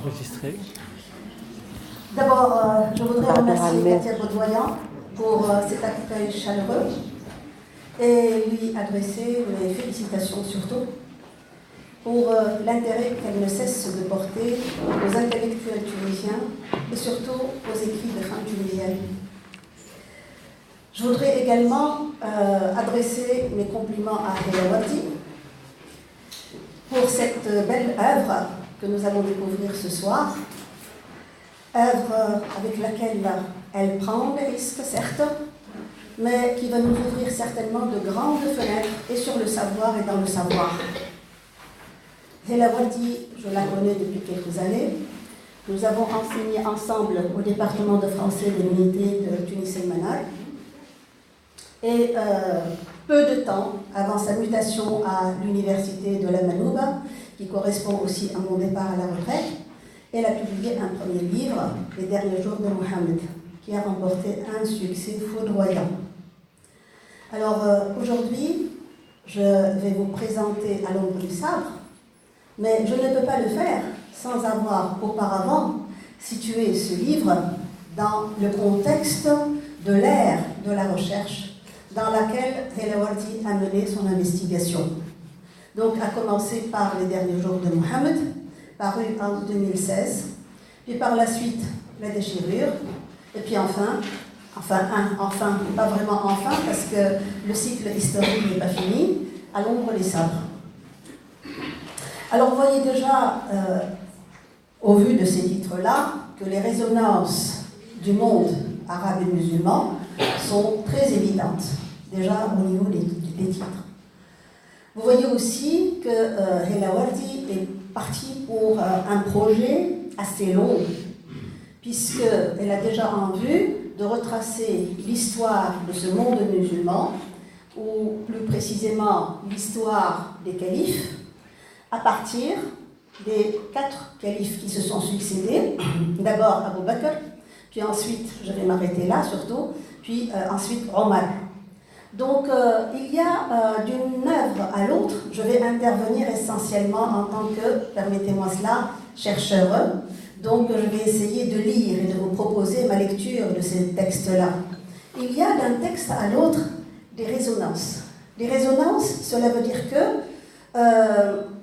enregistré. D'abord, je voudrais remercier Katia Baudoyan pour cet accueil chaleureux et lui adresser mes félicitations surtout pour l'intérêt qu'elle ne cesse de porter aux intellectuels tunisiens et surtout aux écrits de femmes tunisiennes. Je voudrais également adresser mes compliments à Helawati pour cette belle œuvre que nous allons découvrir ce soir, œuvre avec laquelle elle prend des risques, certes, mais qui va nous ouvrir certainement de grandes fenêtres et sur le savoir et dans le savoir. Helawati, je la connais depuis quelques années. Nous avons enseigné ensemble au département de français de l'unité de Tunis-El-Manal. Et peu de temps avant sa mutation à l'université de la Manouba, qui correspond aussi à mon départ à la retraite, elle a publié un premier livre, Les derniers jours de Mohammed, qui a remporté un succès foudroyant. Alors aujourd'hui, je vais vous présenter À l'ombre du sabre, mais je ne peux pas le faire sans avoir auparavant situé ce livre dans le contexte de l'ère de la recherche dans laquelle Helawati a mené son investigation. Donc, à commencer par Les derniers jours de Mohammed, paru en 2016, puis par la suite La déchirure, et puis enfin, pas vraiment enfin, parce que le cycle historique n'est pas fini, À l'ombre des sabres. Alors, vous voyez déjà, au vu de ces titres-là, que les résonances du monde arabe et musulman sont très évidentes, déjà au niveau des titres. Vous voyez aussi que Helawati est partie pour un projet assez long, puisqu'elle a déjà en vue de retracer l'histoire de ce monde musulman, ou plus précisément l'histoire des califes, à partir des 4 califes qui se sont succédés. D'abord Abu Bakr, puis ensuite, je vais m'arrêter là surtout, puis ensuite Omar. Donc il y a d'une œuvre à l'autre, je vais intervenir essentiellement en tant que, permettez-moi cela, chercheur. Donc je vais essayer de lire et de vous proposer ma lecture de ces textes-là. Il y a d'un texte à l'autre des résonances. Des résonances, cela veut dire que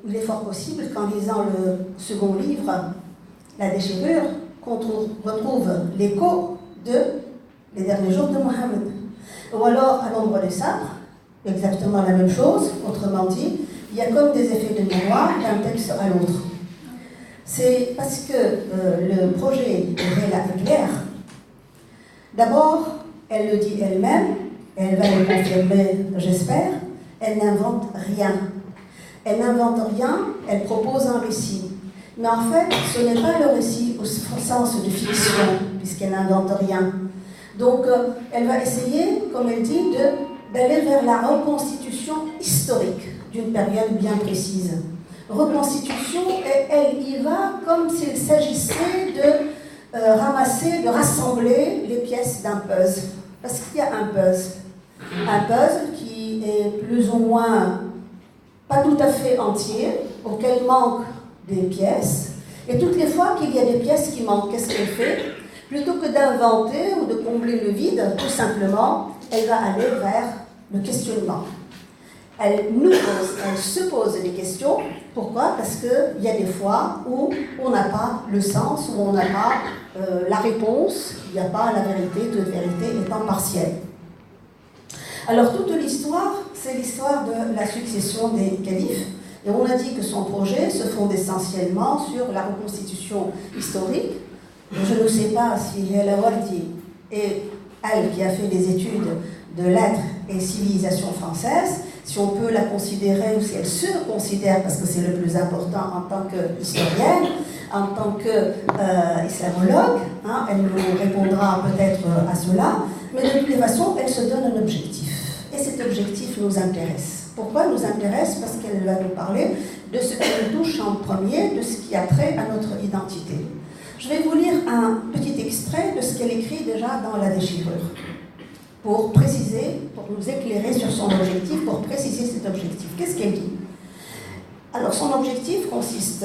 il est fort possible qu'en lisant le second livre, La déchirure, qu'on retrouve l'écho de Les derniers jours de Mohammed. Ou alors, À l'ombre des sabres, exactement la même chose, autrement dit, il y a comme des effets de miroir d'un texte à l'autre. C'est parce que le projet de Hela est clair. D'abord, elle le dit elle-même, et elle va le confirmer, j'espère, elle n'invente rien. Elle n'invente rien, elle propose un récit. Mais en fait, ce n'est pas le récit au sens de fiction, puisqu'elle n'invente rien. Donc, elle va essayer, comme elle dit, d'aller vers la reconstitution historique d'une période bien précise. Reconstitution, et elle y va comme s'il s'agissait de rassembler les pièces d'un puzzle. Parce qu'il y a un puzzle. Un puzzle qui est plus ou moins pas tout à fait entier, auquel manquent des pièces. Et toutes les fois qu'il y a des pièces qui manquent, qu'est-ce qu'elle fait ? Plutôt que d'inventer ou de combler le vide, tout simplement, elle va aller vers le questionnement. Elle se pose des questions. Pourquoi ? Parce qu'il y a des fois où on n'a pas le sens, où on n'a pas la réponse, il n'y a pas la vérité, toute vérité étant partielle. Alors toute l'histoire, c'est l'histoire de la succession des califes. Et on a dit que son projet se fonde essentiellement sur la reconstitution historique. Je ne sais pas si Helawati est elle qui a fait des études de lettres et civilisation française, si on peut la considérer ou si elle se considère, parce que c'est le plus important en tant qu'historienne, en tant qu'islamologue, elle nous répondra peut-être à cela, mais de toutes les façons, elle se donne un objectif. Et cet objectif nous intéresse. Pourquoi nous intéresse ? Parce qu'elle va nous parler de ce qui nous touche en premier, de ce qui a trait à notre identité. Je vais vous lire un petit extrait de ce qu'elle écrit déjà dans La déchirure, pour préciser, pour nous éclairer sur son objectif, pour préciser cet objectif. Qu'est-ce qu'elle dit ? Alors, son objectif consiste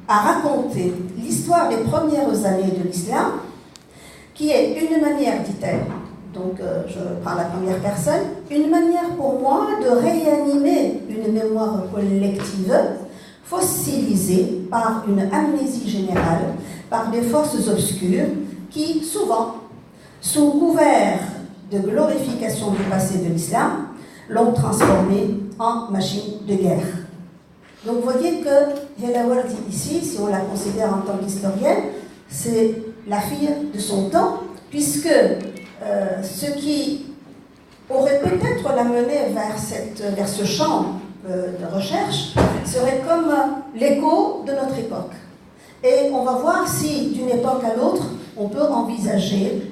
à raconter l'histoire des premières années de l'islam, qui est une manière, dit-elle, donc je prends la première personne, une manière pour moi de réanimer une mémoire collective fossilisée par une amnésie générale, par des forces obscures qui, souvent, sous couvert de glorification du passé de l'islam, l'ont transformée en machine de guerre. Donc vous voyez que Hela Wardi ici, si on la considère en tant qu'historienne, c'est la fille de son temps, puisque ce qui aurait peut-être la mené vers ce champ de recherche serait comme l'écho de notre époque. Et on va voir si, d'une époque à l'autre, on peut envisager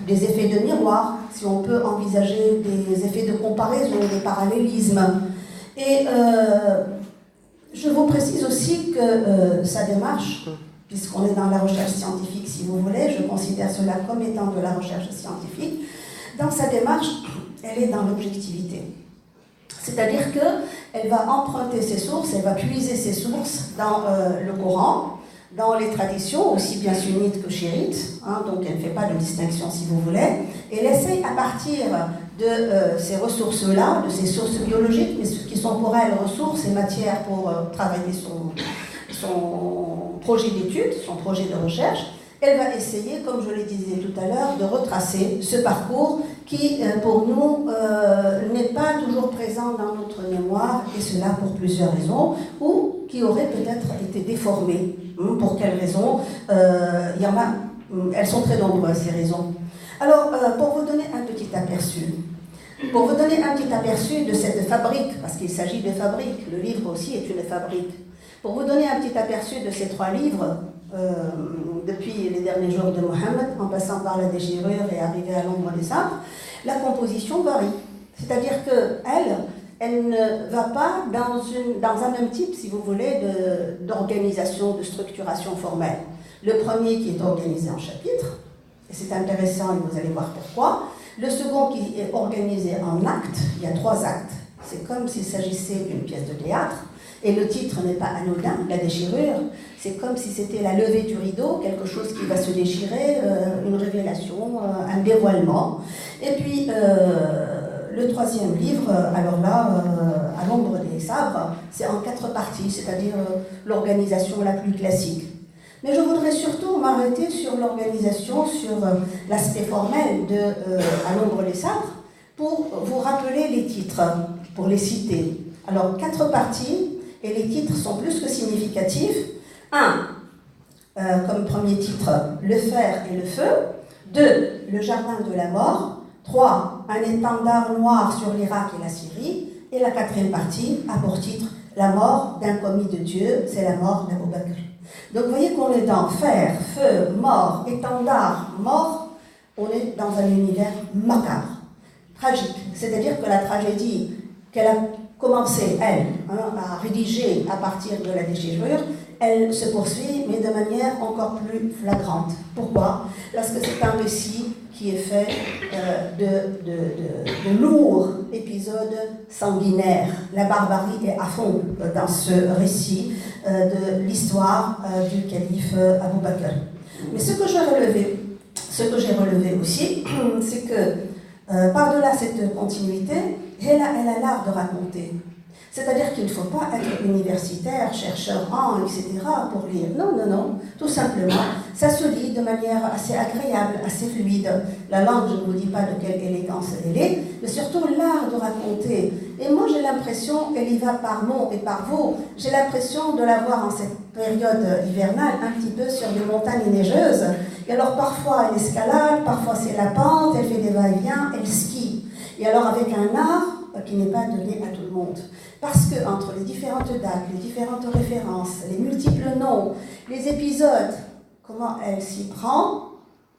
des effets de miroir, si on peut envisager des effets de comparaison, des parallélismes. Et je vous précise aussi que sa démarche, puisqu'on est dans la recherche scientifique, si vous voulez, je considère cela comme étant de la recherche scientifique, dans sa démarche, elle est dans l'objectivité. C'est-à-dire qu'elle va emprunter ses sources, elle va puiser ses sources dans le Coran, dans les traditions, aussi bien sunnites que chiites, donc elle ne fait pas de distinction si vous voulez, et elle essaye à partir de ces ressources-là, de ces sources biologiques, mais qui sont pour elle ressources et matières pour travailler son projet d'étude, son projet de recherche, elle va essayer, comme je le disais tout à l'heure, de retracer ce parcours qui, pour nous, n'est pas toujours présent dans notre mémoire, et cela pour plusieurs raisons, ou qui aurait peut-être été déformé. Pour quelles raisons elles sont très nombreuses, ces raisons. Alors, pour vous donner un petit aperçu, de cette fabrique, parce qu'il s'agit de fabrique, le livre aussi est une fabrique. Pour vous donner un petit aperçu de ces 3 livres, depuis les derniers jours de Mohammed, en passant par la déchirure et arriver à l'ombre des sabres, la composition varie. C'est-à-dire qu'elle ne va pas dans un même type, si vous voulez, d'organisation, de structuration formelle. Le premier qui est organisé en chapitres, et c'est intéressant et vous allez voir pourquoi. Le second qui est organisé en actes, il y a 3 actes. C'est comme s'il s'agissait d'une pièce de théâtre. Et le titre n'est pas anodin, la déchirure. C'est comme si c'était la levée du rideau, quelque chose qui va se déchirer, une révélation, un dévoilement. Et puis, le 3e livre, alors là, à l'ombre des sabres, c'est en 4 parties, c'est-à-dire l'organisation la plus classique. Mais je voudrais surtout m'arrêter sur l'organisation, sur l'aspect formel de à l'ombre des sabres, pour vous rappeler les titres, pour les citer. Alors, 4 parties, et les titres sont plus que significatifs. 1, comme premier titre, le fer et le feu. 2, le jardin de la mort. 3, un étendard noir sur l'Irak et la Syrie. Et la 4e partie a pour titre la mort d'un commis de Dieu, c'est la mort d'Abou Bakr. Donc vous voyez qu'on est dans fer, feu, mort, étendard, mort. On est dans un univers macabre, tragique. C'est-à-dire que la tragédie qu'elle a commencé, elle, à rédiger à partir de la déchirure, elle se poursuit, mais de manière encore plus flagrante. Pourquoi ? Parce que c'est un récit qui est fait de lourds épisodes sanguinaires. La barbarie est à fond dans ce récit de l'histoire du calife Abou Bakr. Mais ce que j'ai relevé aussi, c'est que par-delà cette continuité, elle a l'art de raconter. C'est-à-dire qu'il ne faut pas être universitaire, chercheur en, etc. pour lire. Non. Tout simplement, ça se lit de manière assez agréable, assez fluide. La langue, je ne vous dis pas de quelle élégance elle est, mais surtout l'art de raconter. Et moi, j'ai l'impression, elle y va par mots et par vous, j'ai l'impression de la voir en cette période hivernale, un petit peu sur des montagnes neigeuses. Et alors, parfois, elle escalade, parfois c'est la pente, elle fait des va-et-vient, elle skie. Et alors, avec un art qui n'est pas donné à tout le monde. Parce que entre les différentes dates, les différentes références, les multiples noms, les épisodes, comment elle s'y prend,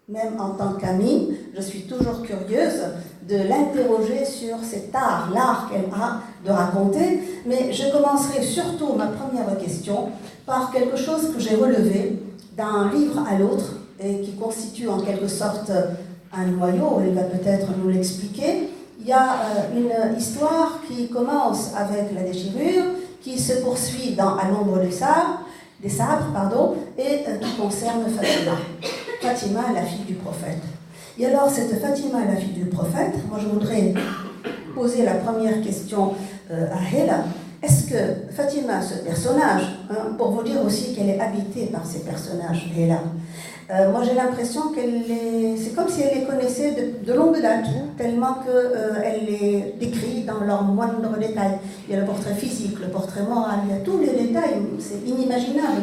même en tant qu'amie, je suis toujours curieuse de l'interroger sur cet art, l'art qu'elle a de raconter. Mais je commencerai surtout ma première question par quelque chose que j'ai relevé d'un livre à l'autre et qui constitue en quelque sorte un noyau, elle va peut-être nous l'expliquer. Il y a une histoire qui commence avec la déchirure, qui se poursuit à l'ombre des sabres, et qui concerne Fatima. Fatima, la fille du prophète. Et alors, cette Fatima, la fille du prophète, moi je voudrais poser la première question à Hela. Est-ce que Fatima, ce personnage, pour vous dire aussi qu'elle est habitée par ces personnages, Hela, moi j'ai l'impression c'est comme si elle les connaissait de longue date, tellement qu'elle les décrit dans leurs moindres détails. Il y a le portrait physique, le portrait moral, il y a tous les détails, c'est inimaginable.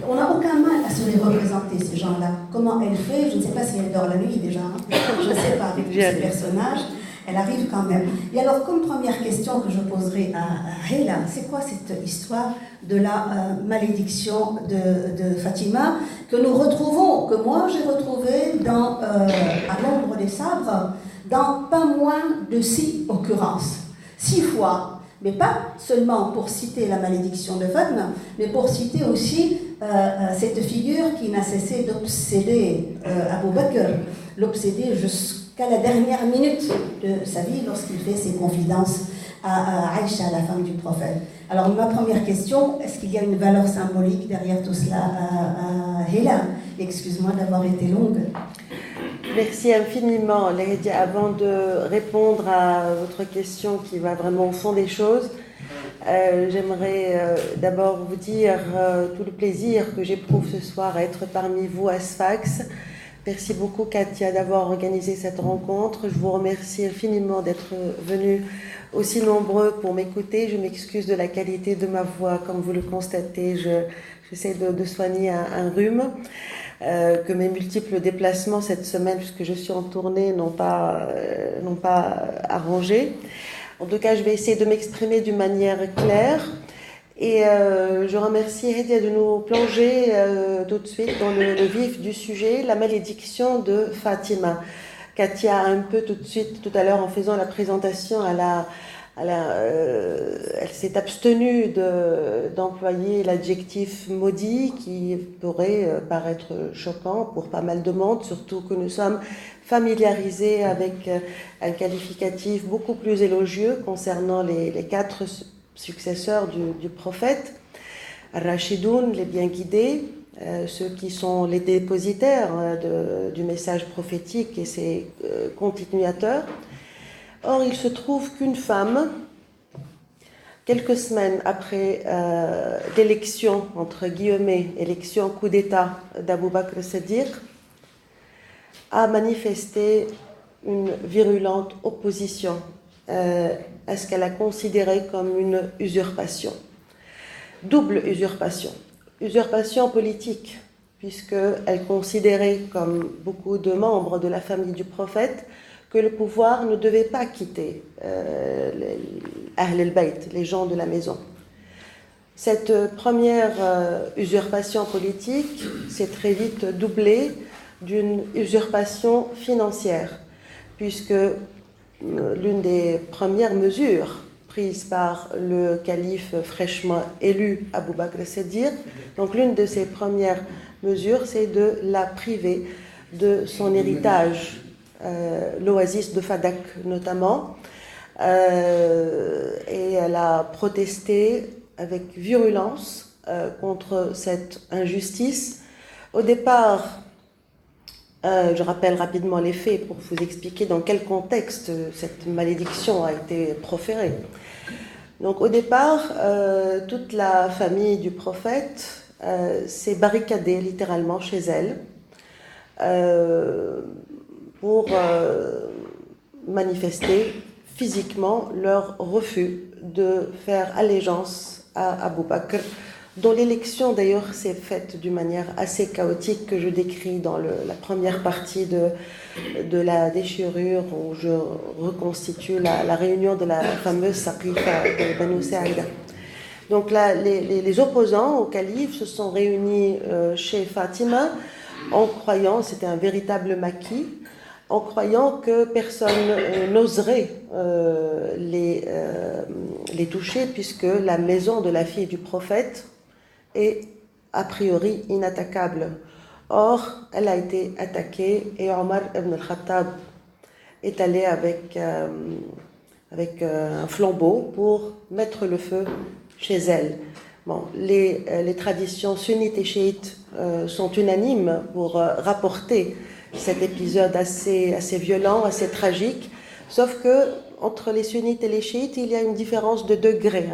On n'a aucun mal à se les représenter, ces gens-là. Comment elle fait, je ne sais pas si elle dort la nuit déjà, je ne sais pas, avec tous ces personnages. Elle arrive quand même. Et alors, comme première question que je poserai à Hela, c'est quoi cette histoire de la malédiction de Fatima que nous retrouvons, que moi j'ai retrouvé à l'ombre des sabres, dans pas moins de 6 occurrences. 6 fois, mais pas seulement pour citer la malédiction de Fatima, mais pour citer aussi cette figure qui n'a cessé d'obséder Abu Bakr, l'obséder jusqu'à la dernière minute de sa vie lorsqu'il fait ses confidences à Aïcha, la femme du prophète. Alors ma première question, est-ce qu'il y a une valeur symbolique derrière tout cela à Hela? Excuse-moi d'avoir été longue. Merci infiniment, Laïdia. Avant de répondre à votre question qui va vraiment au fond des choses, j'aimerais d'abord vous dire tout le plaisir que j'éprouve ce soir à être parmi vous à Sfax. Merci beaucoup, Katia, d'avoir organisé cette rencontre. Je vous remercie infiniment d'être venus aussi nombreux pour m'écouter. Je m'excuse de la qualité de ma voix. Comme vous le constatez, j'essaie de soigner un rhume que mes multiples déplacements cette semaine, puisque je suis en tournée, n'ont pas arrangé. En tout cas, je vais essayer de m'exprimer d'une manière claire. Et je remercie Hedia de nous plonger tout de suite dans le vif du sujet, la malédiction de Fatima. Katia a un peu tout à l'heure, en faisant la présentation, elle s'est abstenue d'employer l'adjectif maudit qui pourrait paraître choquant pour pas mal de monde, surtout que nous sommes familiarisés avec un qualificatif beaucoup plus élogieux concernant les 4 successeurs du prophète, Rachidoun, les bien guidés, ceux qui sont les dépositaires du message prophétique et ses continuateurs. Or, il se trouve qu'une femme, quelques semaines après l'élection, entre guillemets, élection coup d'État d'Abou Bakr Siddiq, a manifesté une virulente opposition à ce qu'elle a considéré comme une usurpation. Double usurpation. Usurpation politique, puisqu'elle considérait, comme beaucoup de membres de la famille du prophète, que le pouvoir ne devait pas quitter Ahl al-Bayt, les gens de la maison. Cette première usurpation politique s'est très vite doublée d'une usurpation financière, puisque l'une des premières mesures prises par le calife fraîchement élu Abu Bakr Siddiq, donc l'une de ses premières mesures, c'est de la priver de son héritage, l'oasis de Fadak notamment, et elle a protesté avec virulence contre cette injustice. Au départ, je rappelle rapidement les faits pour vous expliquer dans quel contexte cette malédiction a été proférée. Donc au départ, toute la famille du prophète s'est barricadée littéralement chez elle pour manifester physiquement leur refus de faire allégeance à Abu Bakr, dont l'élection d'ailleurs s'est faite d'une manière assez chaotique que je décris dans la première partie de la déchirure où je reconstitue la réunion de la fameuse Saqifa de Banu Sa'ida. Donc là, les opposants au calife se sont réunis chez Fatima en croyant, c'était un véritable maquis, en croyant que personne n'oserait les toucher puisque la maison de la fille du prophète est a priori inattaquable. Or, elle a été attaquée et Omar ibn al-Khattab est allé avec avec un flambeau pour mettre le feu chez elle. Bon, les traditions sunnites et chiites sont unanimes pour rapporter cet épisode assez violent, assez tragique, sauf que entre les sunnites et les chiites, il y a une différence de degré.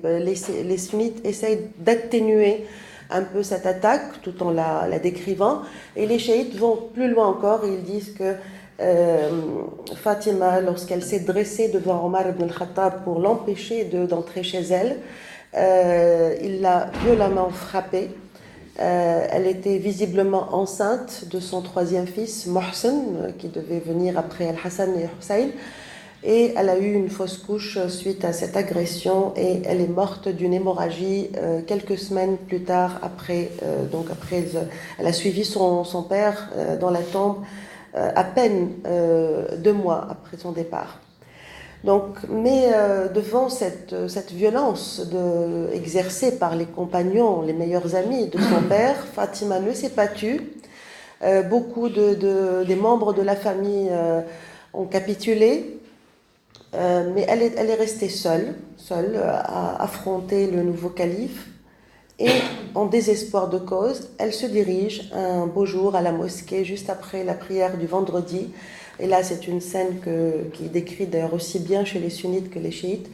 Les sunnites essayent d'atténuer un peu cette attaque tout en la décrivant, et les chiites vont plus loin encore. Ils disent que Fatima, lorsqu'elle s'est dressée devant Omar ibn al-Khattab pour l'empêcher d'entrer chez elle, il l'a violemment frappée. Elle était visiblement enceinte de son troisième fils, Mohsen, qui devait venir après Al-Hassan et Hussein. Et elle a eu une fausse couche suite à cette agression et elle est morte d'une hémorragie quelques semaines plus tard. Elle a suivi son père dans la tombe à peine 2 mois après son départ. Donc, mais devant cette violence exercée par les compagnons, les meilleurs amis de son père, Fatima ne s'est pas tue. Beaucoup des membres de la famille ont capitulé, mais elle est restée seule à affronter le nouveau calife. Et en désespoir de cause, elle se dirige un beau jour à la mosquée juste après la prière du vendredi. Et là, c'est une scène qui est décrite d'ailleurs aussi bien chez les sunnites que les chiites.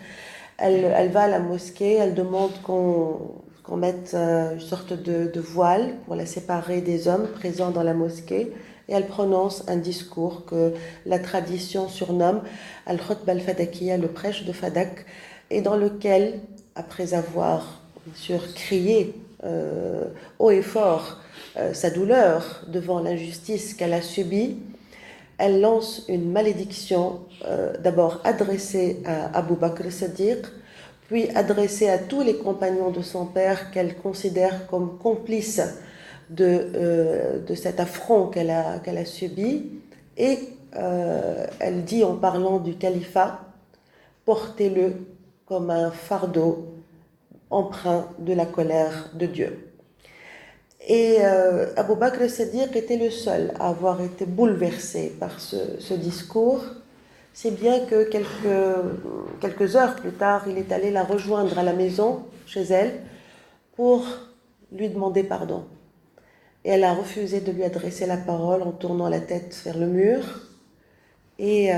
Elle va à la mosquée, elle demande qu'on mette une sorte de voile pour la séparer des hommes présents dans la mosquée. Et elle prononce un discours que la tradition surnomme Al-Khutba al-Fadakiya, le prêche de Fadak, et dans lequel, après avoir bien sûr crié haut et fort sa douleur devant l'injustice qu'elle a subie, elle lance une malédiction d'abord adressée à Abu Bakr as-Siddiq, puis adressée à tous les compagnons de son père qu'elle considère comme complices de cet affront qu'elle a subi. Et elle dit en parlant du califat, portez-le comme un fardeau empreint de la colère de Dieu. Et Abu Bakr as-Siddiq était le seul à avoir été bouleversé par ce discours, si bien que quelques heures plus tard, il est allé la rejoindre à la maison, chez elle, pour lui demander pardon. Et elle a refusé de lui adresser la parole en tournant la tête vers le mur. Et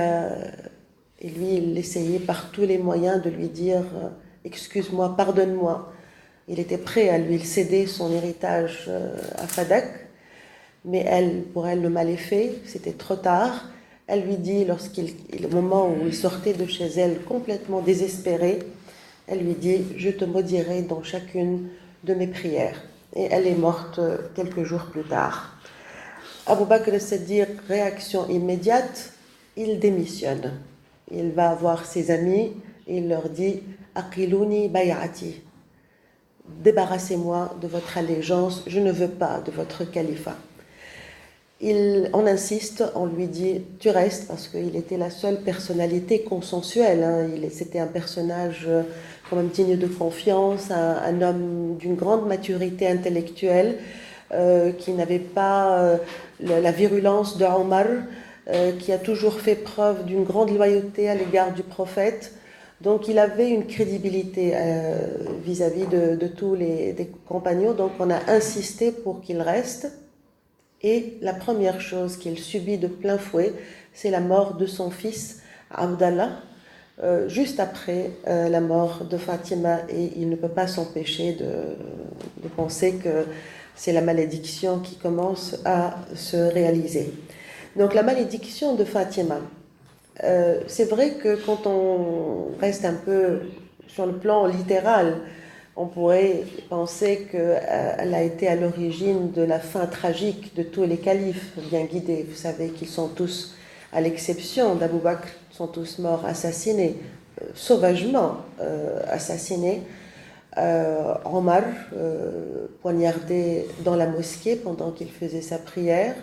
lui, il essayait par tous les moyens de lui dire « Excuse-moi, pardonne-moi ». Il était prêt à lui céder son héritage à Fadak, mais pour elle, le mal est fait, c'était trop tard. Elle lui dit, au moment où il sortait de chez elle complètement désespéré, elle lui dit « Je te maudirai dans chacune de mes prières ». Et elle est morte quelques jours plus tard. Abu Bakr as-Siddiq, réaction immédiate, il démissionne. Il va voir ses amis et il leur dit « Aqiluni bay'ati ». Débarrassez-moi de votre allégeance, je ne veux pas de votre califat. On insiste, on lui dit tu restes, parce qu'il était la seule personnalité consensuelle. C'était un personnage quand même digne de confiance, un homme d'une grande maturité intellectuelle, qui n'avait pas la virulence de Omar, qui a toujours fait preuve d'une grande loyauté à l'égard du prophète. Donc il avait une crédibilité vis-à-vis de tous des compagnons, donc on a insisté pour qu'il reste. Et la première chose qu'il subit de plein fouet, c'est la mort de son fils Abdallah, juste après la mort de Fatima, et il ne peut pas s'empêcher de penser que c'est la malédiction qui commence à se réaliser. Donc la malédiction de Fatima, c'est vrai que quand on reste un peu sur le plan littéral, on pourrait penser qu'elle a été à l'origine de la fin tragique de tous les califes bien guidés. Vous savez qu'ils sont tous, à l'exception d'Abu Bakr, sont tous morts assassinés, sauvagement assassinés. Omar, poignardé dans la mosquée pendant qu'il faisait sa prière.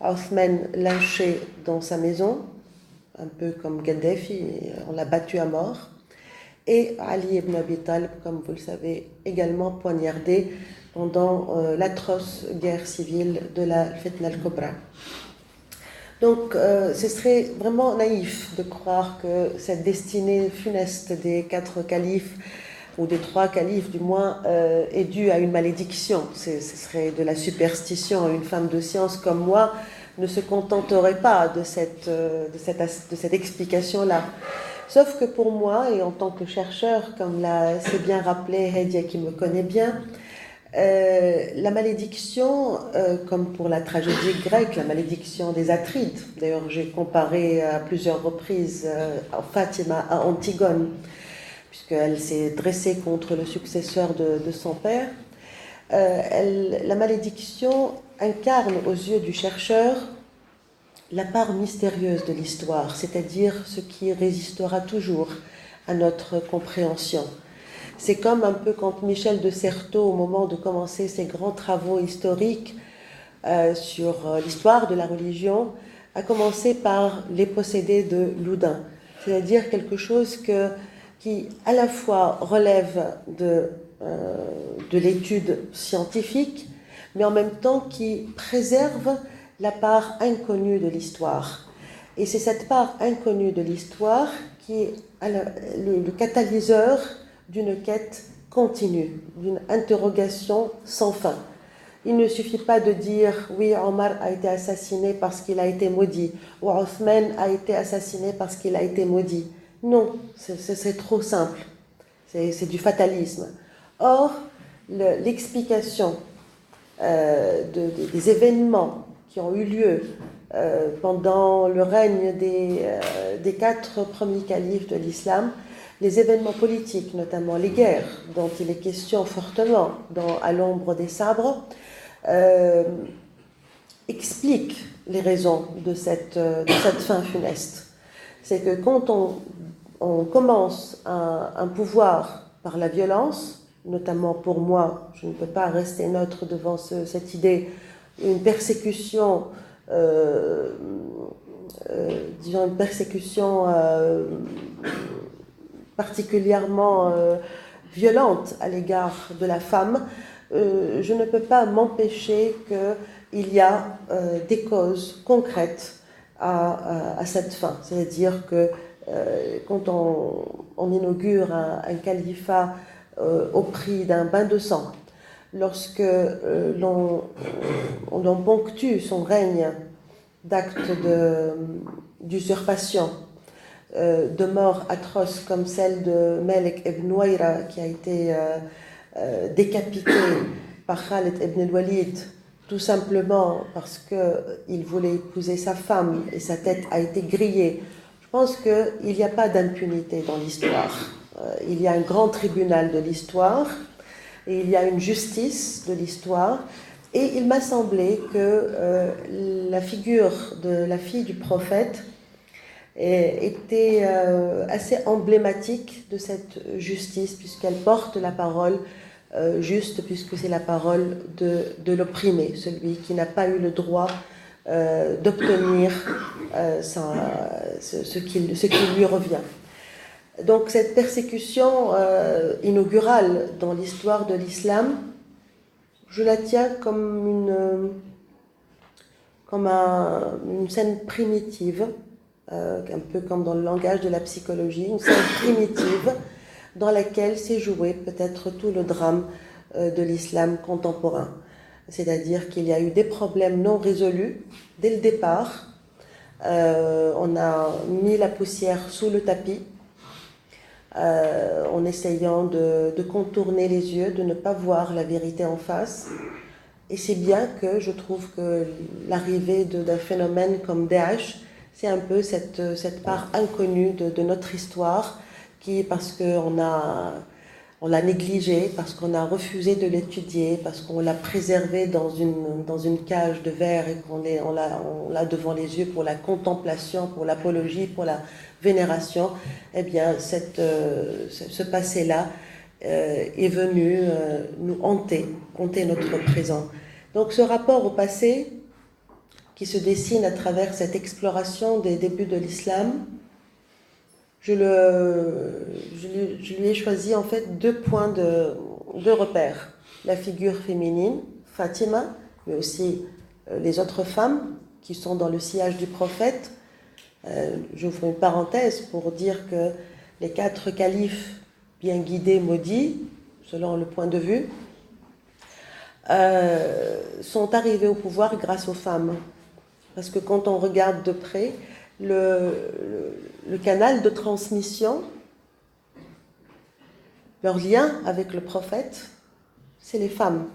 Othman lynché dans sa maison, un peu comme Gaddafi, on l'a battu à mort. Et Ali ibn Abi Talib, comme vous le savez, également poignardé pendant l'atroce guerre civile de la Fitna al-Kubra. Donc, ce serait vraiment naïf de croire que cette destinée funeste des 4 califes, ou des 3 califes du moins, est due à une malédiction. Ce serait de la superstition. Une femme de science comme moi ne se contenterait pas de cette explication-là. Sauf que pour moi, et en tant que chercheur, comme l'a assez bien rappelé Hedia qui me connaît bien, la malédiction, comme pour la tragédie grecque, la malédiction des Atrides, d'ailleurs j'ai comparé à plusieurs reprises Fatima à Antigone, puisqu'elle s'est dressée contre le successeur de son père, la malédiction incarne aux yeux du chercheur la part mystérieuse de l'histoire, c'est-à-dire ce qui résistera toujours à notre compréhension. C'est comme un peu quand Michel de Certeau, au moment de commencer ses grands travaux historiques sur l'histoire de la religion, a commencé par les possédés de Loudun, c'est-à-dire quelque chose qui à la fois relève de l'étude scientifique, mais en même temps qui préserve la part inconnue de l'histoire. Et c'est cette part inconnue de l'histoire qui est le catalyseur d'une quête continue, d'une interrogation sans fin. Il ne suffit pas de dire « oui, Omar a été assassiné parce qu'il a été maudit » ou « Othman a été assassiné parce qu'il a été maudit ». Non, c'est trop simple, c'est du fatalisme. Or, l'explication des événements qui ont eu lieu pendant le règne des 4 premiers califes de l'islam, les événements politiques, notamment les guerres, dont il est question fortement à l'ombre des sabres, expliquent les raisons de cette fin funeste. C'est que quand on commence un pouvoir par la violence, notamment pour moi, je ne peux pas rester neutre devant cette idée, une persécution, disons une persécution particulièrement violente à l'égard de la femme, je ne peux pas m'empêcher qu'il y a des causes concrètes à cette fin. C'est-à-dire que quand on inaugure un califat au prix d'un bain de sang, lorsque l'on ponctue son règne d'actes d'usurpation, de morts atroces comme celle de Malik ibn Ouaira qui a été décapité par Khalid ibn al-Walid tout simplement parce qu'il voulait épouser sa femme et sa tête a été grillée. Je pense qu'il n'y a pas d'impunité dans l'histoire. Il y a un grand tribunal de l'histoire et il y a une justice de l'histoire. Et il m'a semblé que la figure de la fille du prophète était assez emblématique de cette justice, puisqu'elle porte la parole juste, puisque c'est la parole de l'opprimé, celui qui n'a pas eu le droit d'obtenir ce qui lui revient. Donc cette persécution inaugurale dans l'histoire de l'islam, je la tiens comme une scène primitive, un peu comme dans le langage de la psychologie, une scène primitive dans laquelle s'est joué peut-être tout le drame de l'islam contemporain. C'est-à-dire qu'il y a eu des problèmes non résolus dès le départ. On a mis la poussière sous le tapis en essayant de contourner les yeux, de ne pas voir la vérité en face. Et c'est bien que je trouve que l'arrivée d'un phénomène comme Daesh, c'est un peu cette part inconnue de notre histoire qui, parce qu'on l'a négligé, parce qu'on a refusé de l'étudier, parce qu'on l'a préservé dans une cage de verre et on l'a devant les yeux pour la contemplation, pour l'apologie, pour la vénération, eh bien ce passé-là est venu nous hanter notre présent. Donc ce rapport au passé qui se dessine à travers cette exploration des débuts de l'islam, je lui ai choisi en fait 2 points de repère. La figure féminine, Fatima, mais aussi les autres femmes, qui sont dans le sillage du prophète. J'ouvre une parenthèse pour dire que les 4 califes bien guidés, maudits, selon le point de vue, sont arrivés au pouvoir grâce aux femmes. Parce que quand on regarde de près, le canal de transmission, leur lien avec le prophète, c'est les femmes.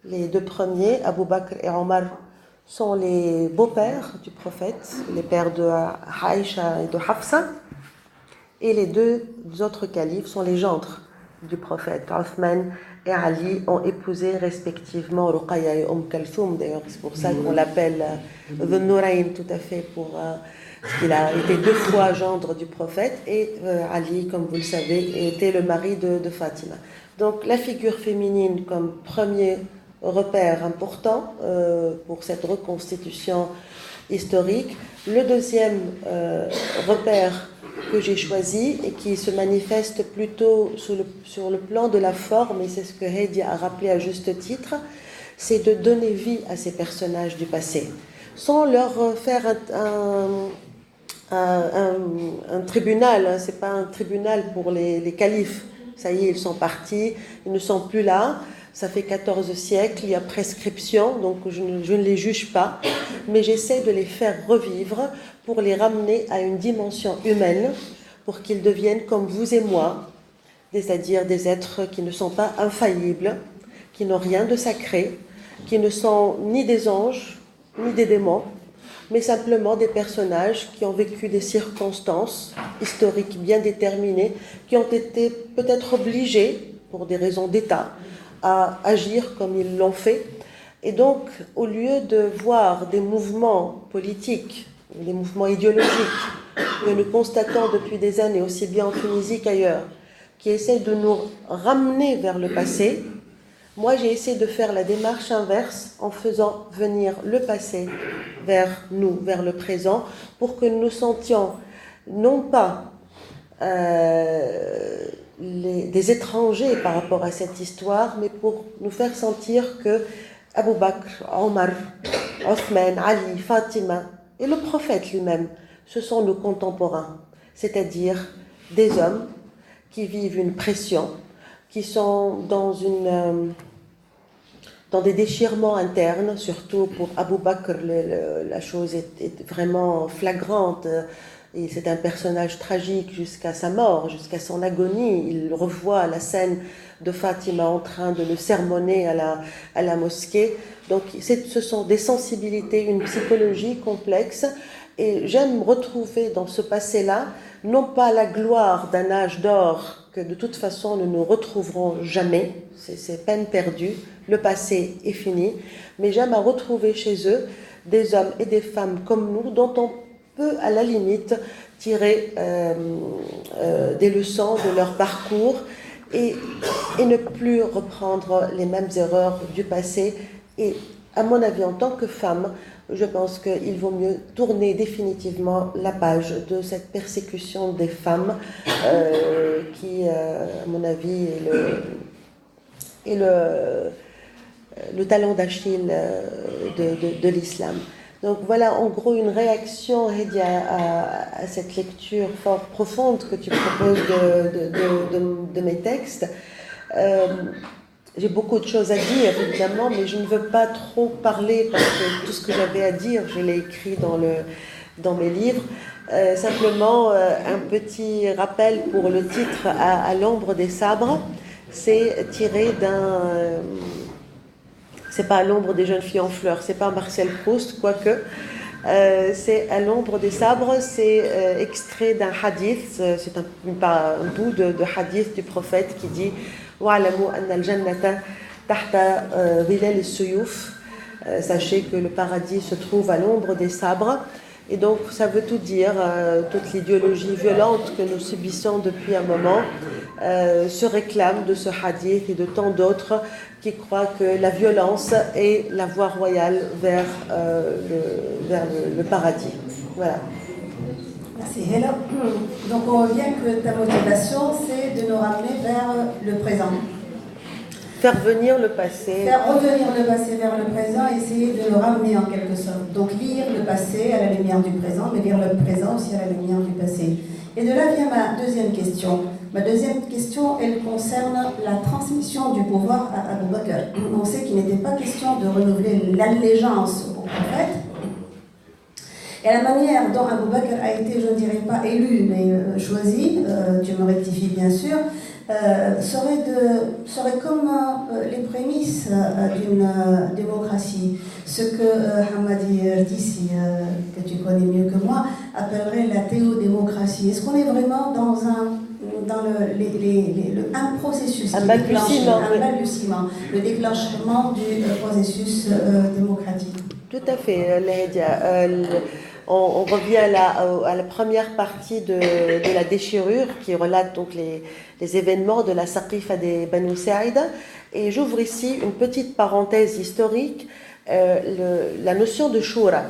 Les 2 premiers, Abu Bakr et Omar, sont les beaux-pères du prophète, les pères de Aïcha et de Hafsa, et les 2 autres califes sont les gendres du prophète. Othman et Ali ont épousé respectivement Ruqayya et Kalthoum, d'ailleurs c'est pour ça qu'on l'appelle The Nourayn, tout à fait, parce qu'il a été 2 fois gendre du prophète, et Ali, comme vous le savez, était le mari de Fatima. Donc la figure féminine comme premier repère important pour cette reconstitution historique. Le deuxième repère que j'ai choisi et qui se manifeste plutôt sur le plan de la forme, et c'est ce que Heidi a rappelé à juste titre, c'est de donner vie à ces personnages du passé, sans leur faire un tribunal, hein. C'est pas un tribunal pour les califes, ça y est, ils sont partis, ils ne sont plus là. Ça fait 14 siècles, il y a prescription, donc je ne les juge pas, mais j'essaie de les faire revivre pour les ramener à une dimension humaine, pour qu'ils deviennent comme vous et moi, c'est-à-dire des êtres qui ne sont pas infaillibles, qui n'ont rien de sacré, qui ne sont ni des anges, ni des démons, mais simplement des personnages qui ont vécu des circonstances historiques bien déterminées, qui ont été peut-être obligés, pour des raisons d'État, à agir comme ils l'ont fait. Et donc, au lieu de voir des mouvements politiques, des mouvements idéologiques que nous constatons depuis des années, aussi bien en Tunisie qu'ailleurs, qui essaient de nous ramener vers le passé, moi j'ai essayé de faire la démarche inverse en faisant venir le passé vers nous, vers le présent, pour que nous sentions non pas des étrangers par rapport à cette histoire, mais pour nous faire sentir que Abu Bakr, Omar, Othman, Ali, Fatima et le prophète lui-même, ce sont nos contemporains, c'est-à-dire des hommes qui vivent une pression, qui sont dans des déchirements internes, surtout pour Abu Bakr, la chose est vraiment flagrante. Et c'est un personnage tragique jusqu'à sa mort, jusqu'à son agonie. Il revoit la scène de Fatima en train de le sermonner à la mosquée. Donc ce sont des sensibilités, une psychologie complexe. Et j'aime retrouver dans ce passé-là, non pas la gloire d'un âge d'or que de toute façon nous ne retrouverons jamais, c'est peine perdue, le passé est fini, mais j'aime à retrouver chez eux des hommes et des femmes comme nous, dont on peut à la limite tirer des leçons de leur parcours et ne plus reprendre les mêmes erreurs du passé. Et à mon avis, en tant que femme, je pense qu'il vaut mieux tourner définitivement la page de cette persécution des femmes qui, à mon avis, est le talon d'Achille de l'islam. Donc voilà en gros une réaction, Heidi, à cette lecture fort profonde que tu proposes de mes textes. J'ai beaucoup de choses à dire, évidemment, mais je ne veux pas trop parler parce que tout ce que j'avais à dire, je l'ai écrit dans mes livres. Simplement, un petit rappel pour le titre à l'ombre des sabres, c'est tiré d'un... c'est pas à l'ombre des jeunes filles en fleurs, c'est pas Marcel Proust, quoique. C'est à l'ombre des sabres, c'est extrait d'un hadith, c'est un bout de hadith du prophète qui dit وَعْلَمُوا أَنَّ الْجَنَّةَ تَحْتَ ظِلَالِ السُّيُوفِ. Sachez que le paradis se trouve à l'ombre des sabres. Et donc ça veut tout dire, toute l'idéologie violente que nous subissons depuis un moment se réclame de ce hadith et de tant d'autres qui croient que la violence est la voie royale vers le paradis. Voilà. Merci Hela. Donc on voit bien que ta motivation c'est de nous ramener vers le présent. Faire venir le passé. Faire revenir le passé vers le présent, essayer de le ramener en quelque sorte. Donc lire le passé à la lumière du présent, mais lire le présent aussi à la lumière du passé. Et de là vient ma deuxième question. Ma deuxième question, elle concerne la transmission du pouvoir à Abu Bakr. On sait qu'il n'était pas question de renouveler l'allégeance au prophète. Et la manière dont Abu Bakr a été, je ne dirais pas élu, mais choisi, tu me rectifies bien sûr, serait comme les prémices d'une démocratie. Ce que Hamadi Erdisi, que tu connais mieux que moi, appellerait la théodémocratie. Est-ce qu'on est vraiment dans un processus un balbutiement, le déclenchement du processus démocratique? Tout à fait, Laïdia. On revient à la première partie de la déchirure qui relate donc les événements de la Saqifa des Banu Sa'ida. Et j'ouvre ici une petite parenthèse historique, la notion de shura,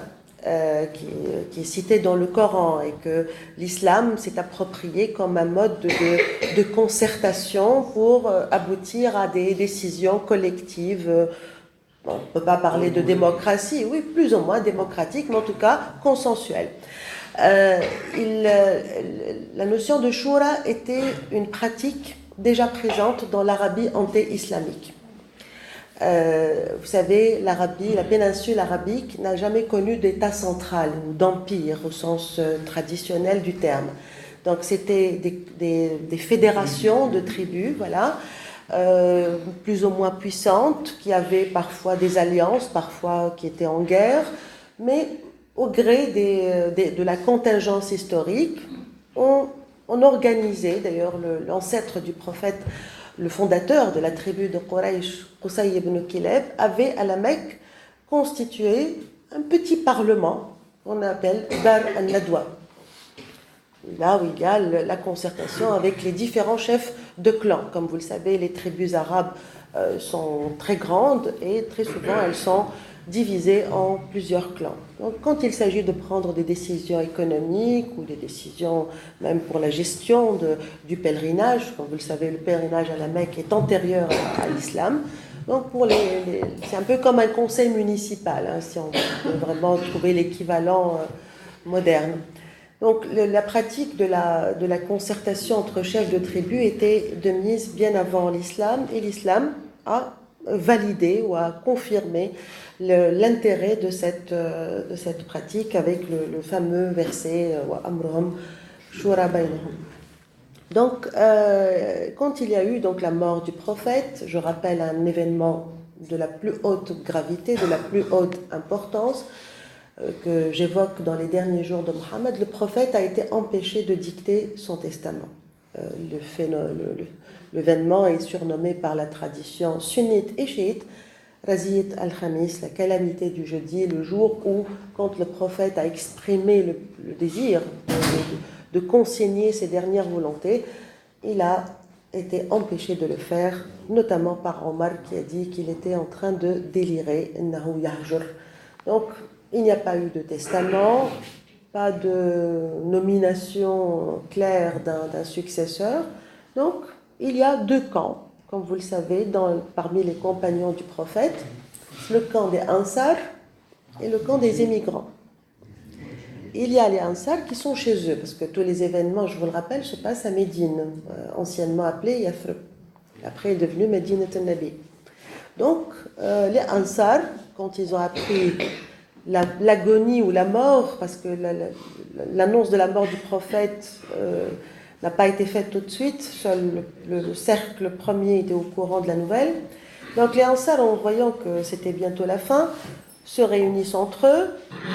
qui est citée dans le Coran et que l'islam s'est approprié comme un mode de concertation pour aboutir à des décisions collectives. On ne peut pas parler de démocratie, oui, plus ou moins démocratique, mais en tout cas consensuelle. La notion de shura était une pratique déjà présente dans l'Arabie anté-islamique. Vous savez, l'Arabie, la péninsule arabique n'a jamais connu d'État central ou d'empire au sens traditionnel du terme. Donc c'était des fédérations de tribus, voilà, plus ou moins puissantes, qui avaient parfois des alliances, parfois qui étaient en guerre, mais au gré de la contingence historique, on organisait, d'ailleurs l'ancêtre du prophète, le fondateur de la tribu de Quraysh, Qusay ibn Kilab, avait à la Mecque constitué un petit parlement qu'on appelle Dar al-Nadwa. Là où il y a la concertation avec les différents chefs de clans. Comme vous le savez, les tribus arabes sont très grandes et très souvent elles sont divisées en plusieurs clans. Donc quand il s'agit de prendre des décisions économiques ou des décisions même pour la gestion du pèlerinage, comme vous le savez, le pèlerinage à la Mecque est antérieur à l'islam. Donc c'est un peu comme un conseil municipal, hein, si on veut vraiment trouver l'équivalent moderne. Donc la pratique de la concertation entre chefs de tribu était de mise bien avant l'islam, et l'islam a validé ou a confirmé l'intérêt de cette pratique avec le fameux verset wa amruhum shura bainahum. Donc quand il y a eu donc la mort du prophète, je rappelle un événement de la plus haute gravité, de la plus haute importance, que j'évoque dans les derniers jours de Mohammed, le prophète a été empêché de dicter son testament. L'événement est surnommé par la tradition sunnite et chiite Raziyat al-Khamis, la calamité du jeudi, le jour où, quand le prophète a exprimé le désir de consigner ses dernières volontés, il a été empêché de le faire, notamment par Omar qui a dit qu'il était en train de délirer. Donc, il n'y a pas eu de testament, pas de nomination claire d'un successeur. Donc, il y a deux camps, comme vous le savez, parmi les compagnons du prophète, le camp des Ansar et le camp des émigrants. Il y a les Ansar qui sont chez eux, parce que tous les événements, je vous le rappelle, se passent à Médine, anciennement appelée Yathrib. Après, est devenue Médine al-Nabi. Donc, les Ansar, quand ils ont appris l'agonie ou la mort, parce que l'annonce de la mort du prophète n'a pas été faite tout de suite, seul le cercle premier était au courant de la nouvelle. Donc les Ansar, en voyant que c'était bientôt la fin, se réunissent entre eux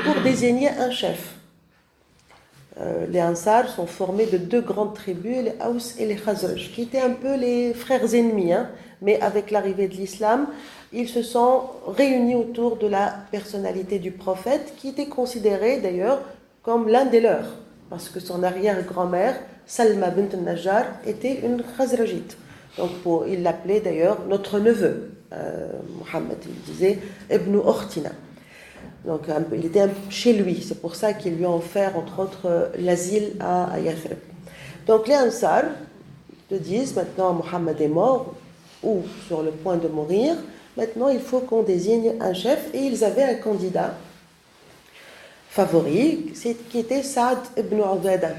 pour désigner un chef. Les Ansar sont formés de deux grandes tribus, les Aws et les Khazraj, qui étaient un peu les frères ennemis, hein, mais avec l'arrivée de l'islam, ils se sont réunis autour de la personnalité du prophète, qui était considéré d'ailleurs comme l'un des leurs, parce que son arrière-grand-mère, Salma bint al-Najjar, était une Khazrajite. Donc il l'appelait d'ailleurs notre neveu. Mohammed, il disait Ibn Ukhtina. Donc il était chez lui, c'est pour ça qu'ils lui ont offert entre autres l'asile à Yathrib. Donc les Ansar te disent maintenant Mohammed est mort, ou sur le point de mourir. Maintenant, il faut qu'on désigne un chef. Et ils avaient un candidat favori, qui était Saad ibn Ubadah,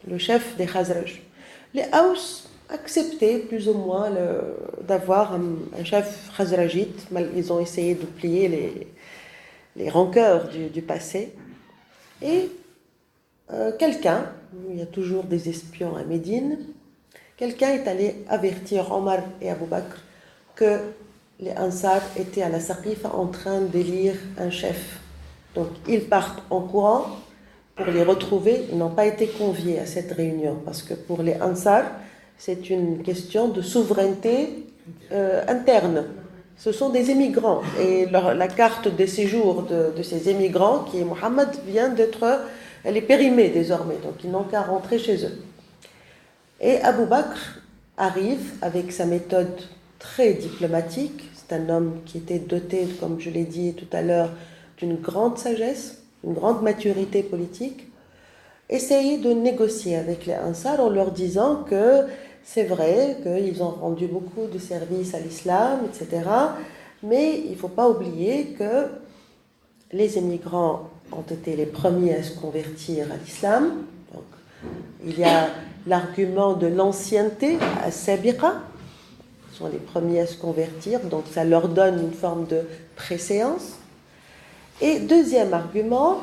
le chef des Khazraj. Les Haus acceptaient plus ou moins d'avoir un chef khazrajite. Ils ont essayé de plier les rancœurs du passé. Et quelqu'un, il y a toujours des espions à Médine, quelqu'un est allé avertir Omar et Abu Bakr que les Ansar étaient à la Saqifa en train d'élire un chef. Donc ils partent en courant pour les retrouver. Ils n'ont pas été conviés à cette réunion parce que pour les Ansar, c'est une question de souveraineté interne. Ce sont des émigrants et la carte de séjour de ces émigrants, qui est Mohammed, elle est périmée désormais, donc ils n'ont qu'à rentrer chez eux. Et Abu Bakr arrive avec sa méthode très diplomatique. C'est un homme qui était doté, comme je l'ai dit tout à l'heure, d'une grande sagesse, une grande maturité politique, essayer de négocier avec les Ansar en leur disant que c'est vrai qu'ils ont rendu beaucoup de services à l'islam, etc. Mais il ne faut pas oublier que les émigrants ont été les premiers à se convertir à l'islam. Donc, il y a l'argument de l'ancienneté, à Sabiqa. Ils sont les premiers à se convertir, donc ça leur donne une forme de préséance. Et deuxième argument,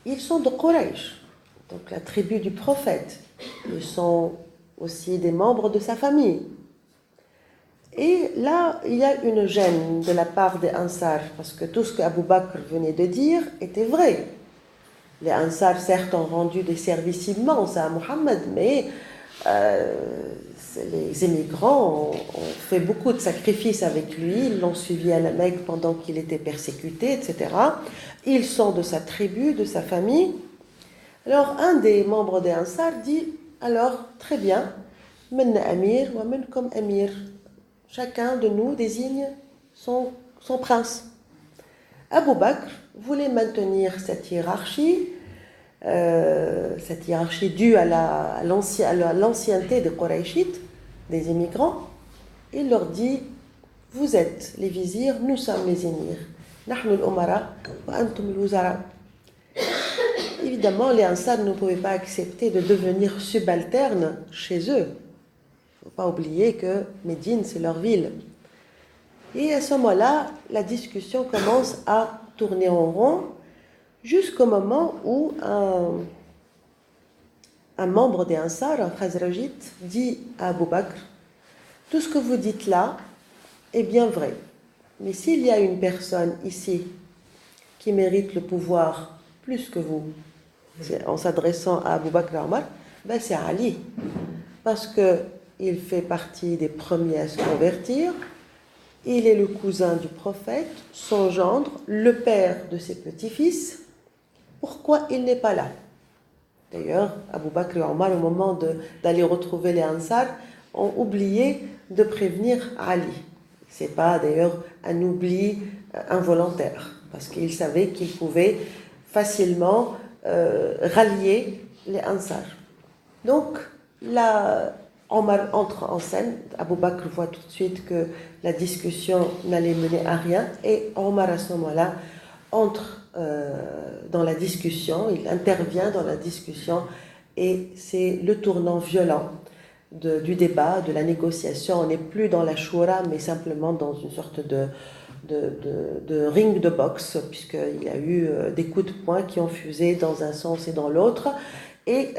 ils sont de Quraysh, donc la tribu du prophète. Ils sont aussi des membres de sa famille. Et là, il y a une gêne de la part des Ansar, parce que tout ce qu'Abu Bakr venait de dire était vrai. Les Ansar, certes, ont rendu des services immenses à Mohammed, mais les émigrants ont fait beaucoup de sacrifices avec lui. Ils l'ont suivi à la Mecque pendant qu'il était persécuté, etc. Ils sont de sa tribu, de sa famille. Alors, un des membres des Ansar dit, alors, très bien, Menna Amir, wa men comme Amir. Chacun de nous désigne son prince. Abu Bakr voulait maintenir cette hiérarchie due à l'ancienneté des Qurayshites, des émigrants. Il leur dit, vous êtes les vizirs, nous sommes les émirs. Nahnu al-umara wa antum al-wuzara. Évidemment, les Ansar ne pouvaient pas accepter de devenir subalternes chez eux. Il ne faut pas oublier que Médine, c'est leur ville. Et à ce moment-là, la discussion commence à tourner en rond jusqu'au moment où un membre des Ansar, un Khazrajite, dit à Abu Bakr, tout ce que vous dites là est bien vrai. Mais s'il y a une personne ici qui mérite le pouvoir plus que vous, en s'adressant à Abu Bakr et Omar, ben c'est Ali. Parce qu'il fait partie des premiers à se convertir, il est le cousin du prophète, son gendre, le père de ses petits-fils. Pourquoi il n'est pas là? D'ailleurs, Abu Bakr et Omar, au moment d'aller retrouver les Ansar, ont oublié de prévenir Ali. Ce n'est pas d'ailleurs un oubli involontaire, parce qu'ils savaient qu'ils pouvaient facilement rallier les Ansar. Donc, là, Omar entre en scène. Abu Bakr voit tout de suite que la discussion n'allait mener à rien, et Omar, à ce moment-là, entre dans la discussion, il intervient dans la discussion, et c'est le tournant violent du débat, de la négociation. On n'est plus dans la shura, mais simplement dans une sorte de ring de boxe, puisqu'il y a eu des coups de poing qui ont fusé dans un sens et dans l'autre. Et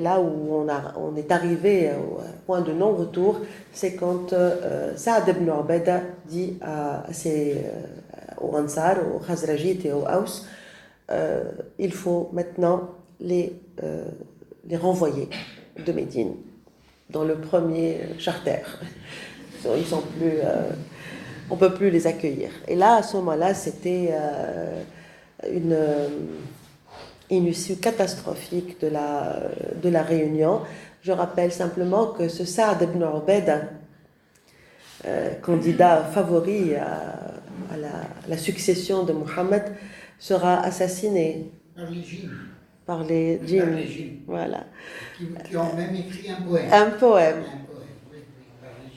là où on est arrivé au point de non-retour, c'est quand Saad ibn Ubadah dit aux Ansar, aux Khazrajites et aux Haus, il faut maintenant les renvoyer de Médine dans le premier charter. Ils sont plus, on ne peut plus les accueillir. Et là, à ce moment-là, c'était une issue catastrophique de la réunion. Je rappelle simplement que ce Saad ibn Ubadah, candidat favori à la succession de Mohammed, sera assassiné par les djinns. Voilà. Qui ont même écrit un poème. Un poème. Oui, par les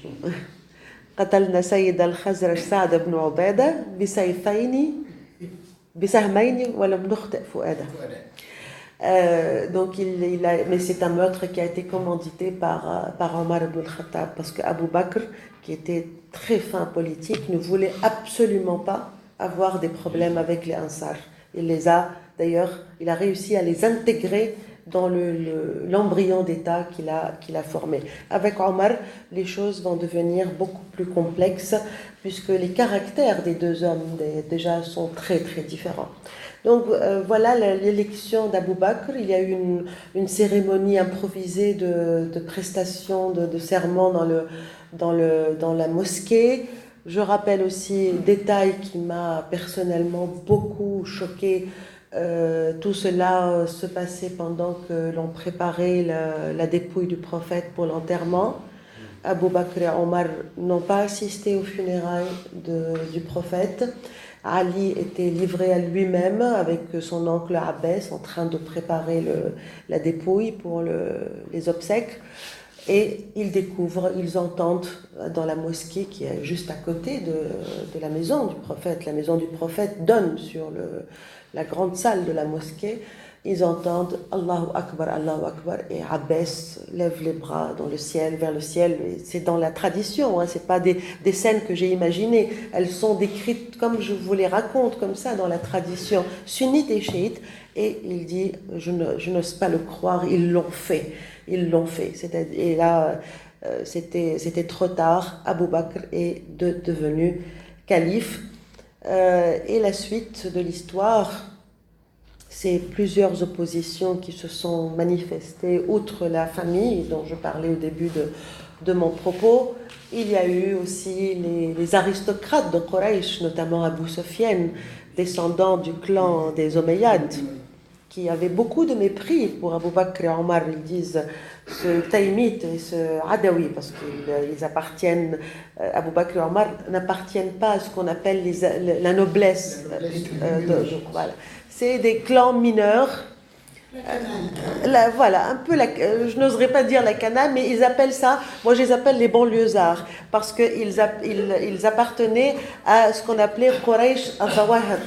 قتلنا سيد الخزرج سعد بن عبادة بسهمين ولم نخطئ فؤاده. Donc mais c'est un meurtre qui a été commandité par Omar ibn al-Khattab, parce que Abu Bakr, qui était très fin politique, ne voulait absolument pas avoir des problèmes avec les Ansar. D'ailleurs, il a réussi à les intégrer dans l'embryon d'État qu'il a formé. Avec Omar, les choses vont devenir beaucoup plus complexes, puisque les caractères des deux hommes déjà sont très très différents. Donc voilà l'élection d'Abu Bakr. Il y a eu une cérémonie improvisée de prestation de serment dans la mosquée. Je rappelle aussi un détail qui m'a personnellement beaucoup choqué. Tout cela se passait pendant que l'on préparait la dépouille du prophète pour l'enterrement. Abu Bakr et Omar n'ont pas assisté aux funérailles du prophète. Ali était livré à lui-même avec son oncle Abbas en train de préparer la dépouille pour les obsèques. Et ils entendent dans la mosquée qui est juste à côté de la maison du prophète. La maison du prophète donne sur la grande salle de la mosquée. Ils entendent Allahu Akbar, et Abbas lève les bras dans le ciel, vers le ciel. Et c'est dans la tradition, hein, c'est pas des scènes que j'ai imaginées. Elles sont décrites comme je vous les raconte, comme ça, dans la tradition sunnite et chiite. Et il dit, je n'ose pas le croire, ils l'ont fait. Et là, c'était trop tard. Abu Bakr est devenu calife. Et la suite de l'histoire, c'est plusieurs oppositions qui se sont manifestées, outre la famille dont je parlais au début de mon propos. Il y a eu aussi les aristocrates de Quraysh, notamment Abu Sufyan, descendant du clan des Omeyyades, qui avaient beaucoup de mépris pour Abu Bakr et Omar. Ils disent ce taïmite et ce adawi, parce qu'ils appartiennent, Abu Bakr et Omar n'appartiennent pas à ce qu'on appelle la noblesse. Voilà. C'est des clans mineurs. Voilà, un peu je n'oserais pas dire la cana, mais ils appellent ça, moi je les appelle les banlieusards, parce qu'ils appartenaient à ce qu'on appelait Quraysh al-Zawahir.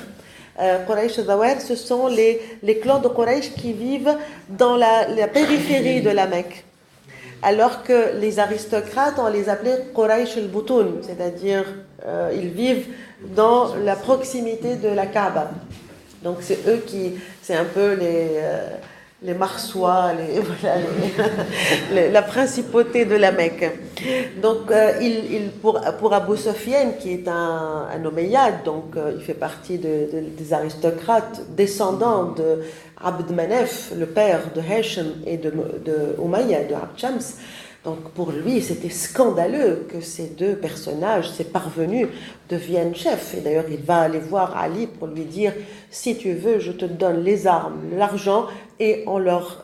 Quraysh al-Zawahir, ce sont les clans de Quraysh qui vivent dans la périphérie de la Mecque. Alors que les aristocrates, on les appelait Quraysh al-Boutoun, c'est-à-dire ils vivent dans la proximité de la Kaaba. Donc c'est eux c'est un peu les Marsois, la principauté de la Mecque. Donc pour Abu Sufyan, qui est un Omeyyade, donc il fait partie des aristocrates descendants de Abd Manaf, le père de Hashim et de Umayya, de Abd Shams. Donc pour lui, c'était scandaleux que ces deux personnages, ces parvenus, deviennent chefs. Et d'ailleurs, il va aller voir Ali pour lui dire « Si tu veux, je te donne les armes, l'argent, et on leur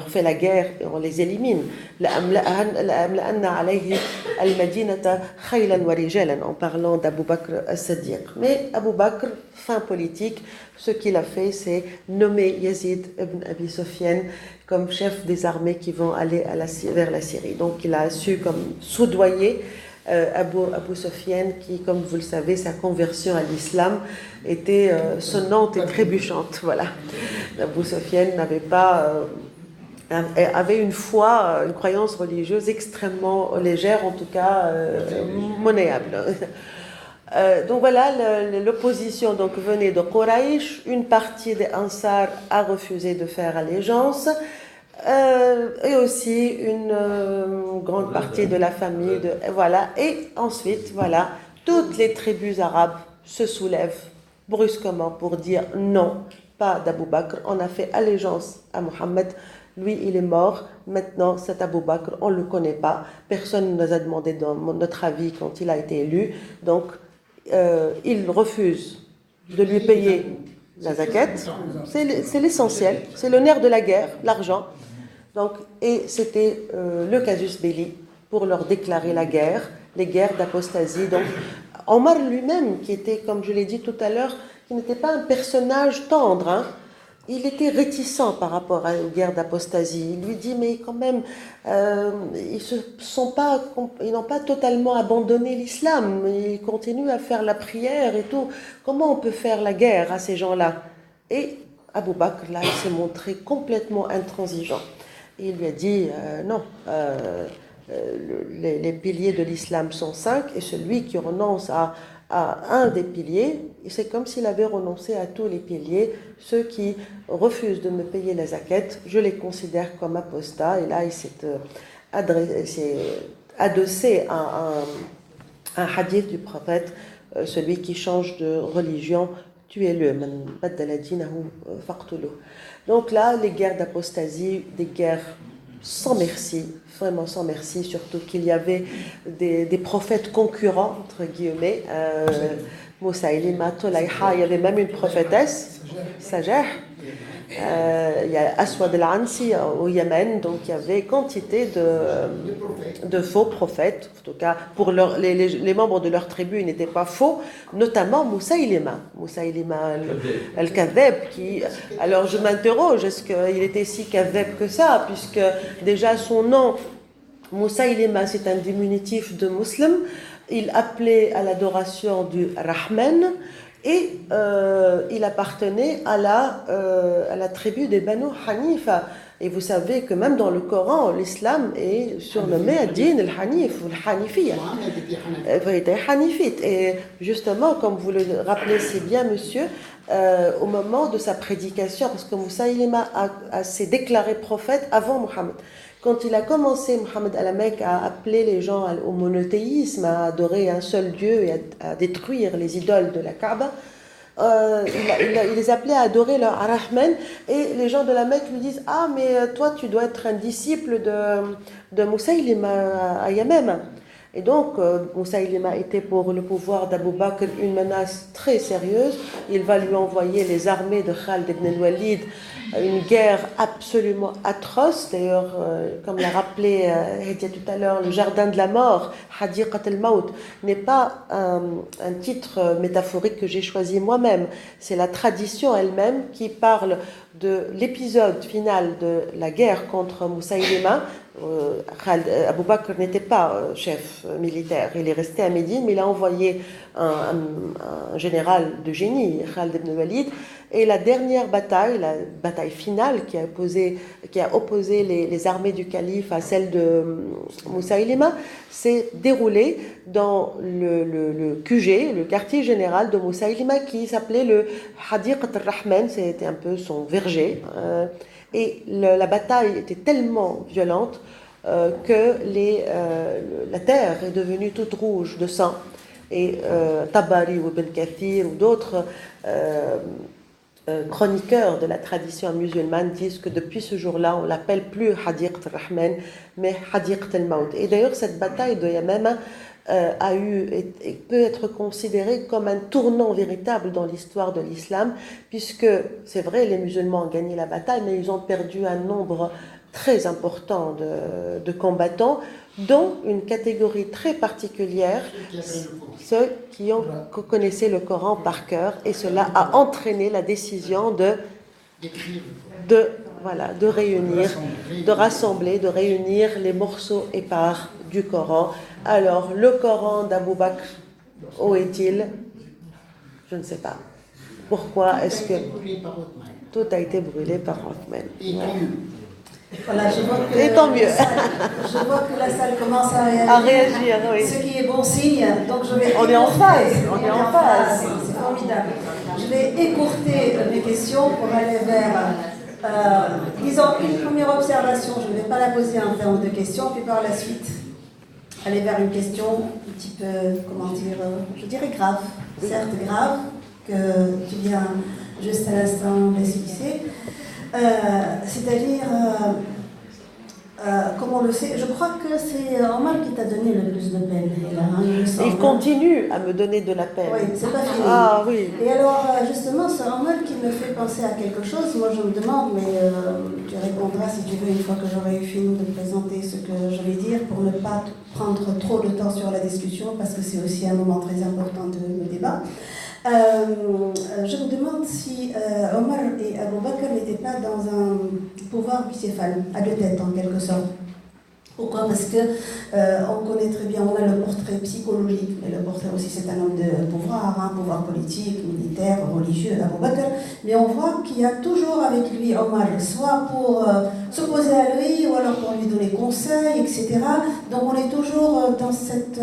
fait la guerre et on les élimine. » En parlant d'Abu Bakr as-Siddiq. Mais Abu Bakr, fin politique, ce qu'il a fait, c'est nommer Yazid ibn Abi Sufyan comme chef des armées qui vont aller vers la Syrie. Donc il a su comme soudoyer Abu Sufyan, qui, comme vous le savez, sa conversion à l'islam était sonnante et trébuchante. Voilà. Abu Sufyan avait une foi, une croyance religieuse extrêmement légère, en tout cas monnayable. Donc voilà, l'opposition donc venait de Quraysh. Une partie des Ansar a refusé de faire allégeance, et aussi une grande partie de la famille. Voilà. Et ensuite, voilà, toutes les tribus arabes se soulèvent brusquement pour dire non, pas d'Abu Bakr. On a fait allégeance à Mohammed. Lui, il est mort. Maintenant, cet Abu Bakr, on ne le connaît pas. Personne ne nous a demandé notre avis quand il a été élu. Donc, il refuse de lui payer la zakat. C'est l'essentiel. C'est le nerf de la guerre, l'argent. Donc, et c'était le casus belli pour leur déclarer la guerre, les guerres d'apostasie. Donc, Omar lui-même, qui était, comme je l'ai dit tout à l'heure, qui n'était pas un personnage tendre, hein, il était réticent par rapport aux guerres d'apostasie. Il lui dit, mais quand même, ils n'ont pas totalement abandonné l'islam. Ils continuent à faire la prière et tout. Comment on peut faire la guerre à ces gens-là? Et Abu Bakr, là, il s'est montré complètement intransigeant. Et il lui a dit, non, les piliers de l'islam sont 5, et celui qui renonce à un des piliers, c'est comme s'il avait renoncé à tous les piliers. Ceux qui refusent de me payer la zakat, je les considère comme apostats. Et là, il s'est adossé à un hadith du prophète, celui qui change de religion, tuez-le. Donc là, les guerres d'apostasie, des guerres sans merci, vraiment sans merci, surtout qu'il y avait des prophètes concurrents, entre guillemets, Moussaïlima, Tolayha, il y avait même une prophétesse, Sajah, il y a Aswad al-Ansi au Yémen, donc il y avait quantité de faux prophètes, en tout cas pour les membres de leur tribu, ils n'étaient pas faux, notamment Moussaïlima al-Kadheb, qui, alors je m'interroge, est-ce qu'il était si kadheb que ça, puisque déjà son nom, Moussaïlima, c'est un diminutif de musulman, il appelait à l'adoration du Rahman, et il appartenait à la tribu des Banu Hanifa. Et vous savez que même dans le Coran, l'islam est surnommé Ad-Din al-Hanif, ou al-Hanifiyya, vérité hanifite. Et justement, comme vous le rappelez si bien, monsieur, au moment de sa prédication, parce que Moussaïlima s'est déclaré prophète avant Mohammed. Quand il a commencé, Mohammed à la Mecque, à appeler les gens au monothéisme, à adorer un seul Dieu et à détruire les idoles de la Kaaba, il les appelait à adorer leur Ar-Rahman, et les gens de la Mecque lui disent: ah, mais toi tu dois être un disciple de Moussaïlima à Yamem. Et donc Moussaïlima était pour le pouvoir d'Abu Bakr une menace très sérieuse. Il va lui envoyer les armées de Khalid ibn al-Walid, une guerre absolument atroce. D'ailleurs, comme l'a rappelé Hedia tout à l'heure, le jardin de la mort, Hadiqat al-Maut, n'est pas un titre métaphorique que j'ai choisi moi-même. C'est la tradition elle-même qui parle de l'épisode final de la guerre contre Moussaïlima. Abu Bakr n'était pas chef militaire, il est resté à Médine, mais il a envoyé un général de génie, Khalid ibn Walid, et la dernière bataille, la bataille finale qui a opposé les armées du calife à celles de Moussaïlima, s'est déroulée dans le QG, le quartier général de Moussaïlima, qui s'appelait le Hadiqat al-Rahman, c'était un peu son verger. Et la bataille était tellement violente que la terre est devenue toute rouge de sang. Et Tabari ou Ibn Kathir ou d'autres chroniqueurs de la tradition musulmane disent que depuis ce jour-là, on l'appelle plus Hadiqat al-Rahman, mais Hadiqat al-Maut. Et d'ailleurs, cette bataille de Yamama peut être considérée comme un tournant véritable dans l'histoire de l'islam, puisque c'est vrai, les musulmans ont gagné la bataille, mais ils ont perdu un nombre très important de combattants, dont une catégorie très particulière, ceux qui connaissaient le Coran par cœur, et cela a entraîné la décision de réunir, de rassembler, de réunir les morceaux épars du Coran. Alors, le Coran d'Abu Bakr, où est-il? Je ne sais pas. Pourquoi est-ce que tout a été brûlé par Othman? Voilà, je vois que et tant mieux. Je vois que la salle commence à réagir, oui. Ce qui est bon signe. Donc je vais on est en phase. C'est formidable. Je vais écourter mes questions pour aller vers, disons, une première observation. Je ne vais pas la poser en termes de questions, puis par la suite aller vers une question un petit peu, comment dire, je dirais grave, certes grave, que tu viens juste à l'instant d'expliquer. C'est-à-dire, comme on le sait, je crois que c'est Omar qui t'a donné le plus de peine. Il continue à me donner de la peine. Oui, c'est pas fini. Ah oui. Et alors, justement, c'est Omar qui me fait penser à quelque chose. Moi, je me demande, mais tu répondras si tu veux une fois que j'aurai eu fini de présenter ce que je vais dire, pour ne pas prendre trop de temps sur la discussion, parce que c'est aussi un moment très important de nos débats. Je me demande si Omar et Abu Bakr n'étaient pas dans un pouvoir bicéphale, à deux têtes en quelque sorte. Pourquoi? Parce que on connaît très bien, on a le portrait psychologique, mais le portrait aussi c'est un homme de pouvoir, pouvoir politique, militaire, religieux, Abu Bakr, mais on voit qu'il y a toujours avec lui Omar, soit pour s'opposer à lui, ou alors pour lui donner conseil, etc. Donc on est toujours dans cette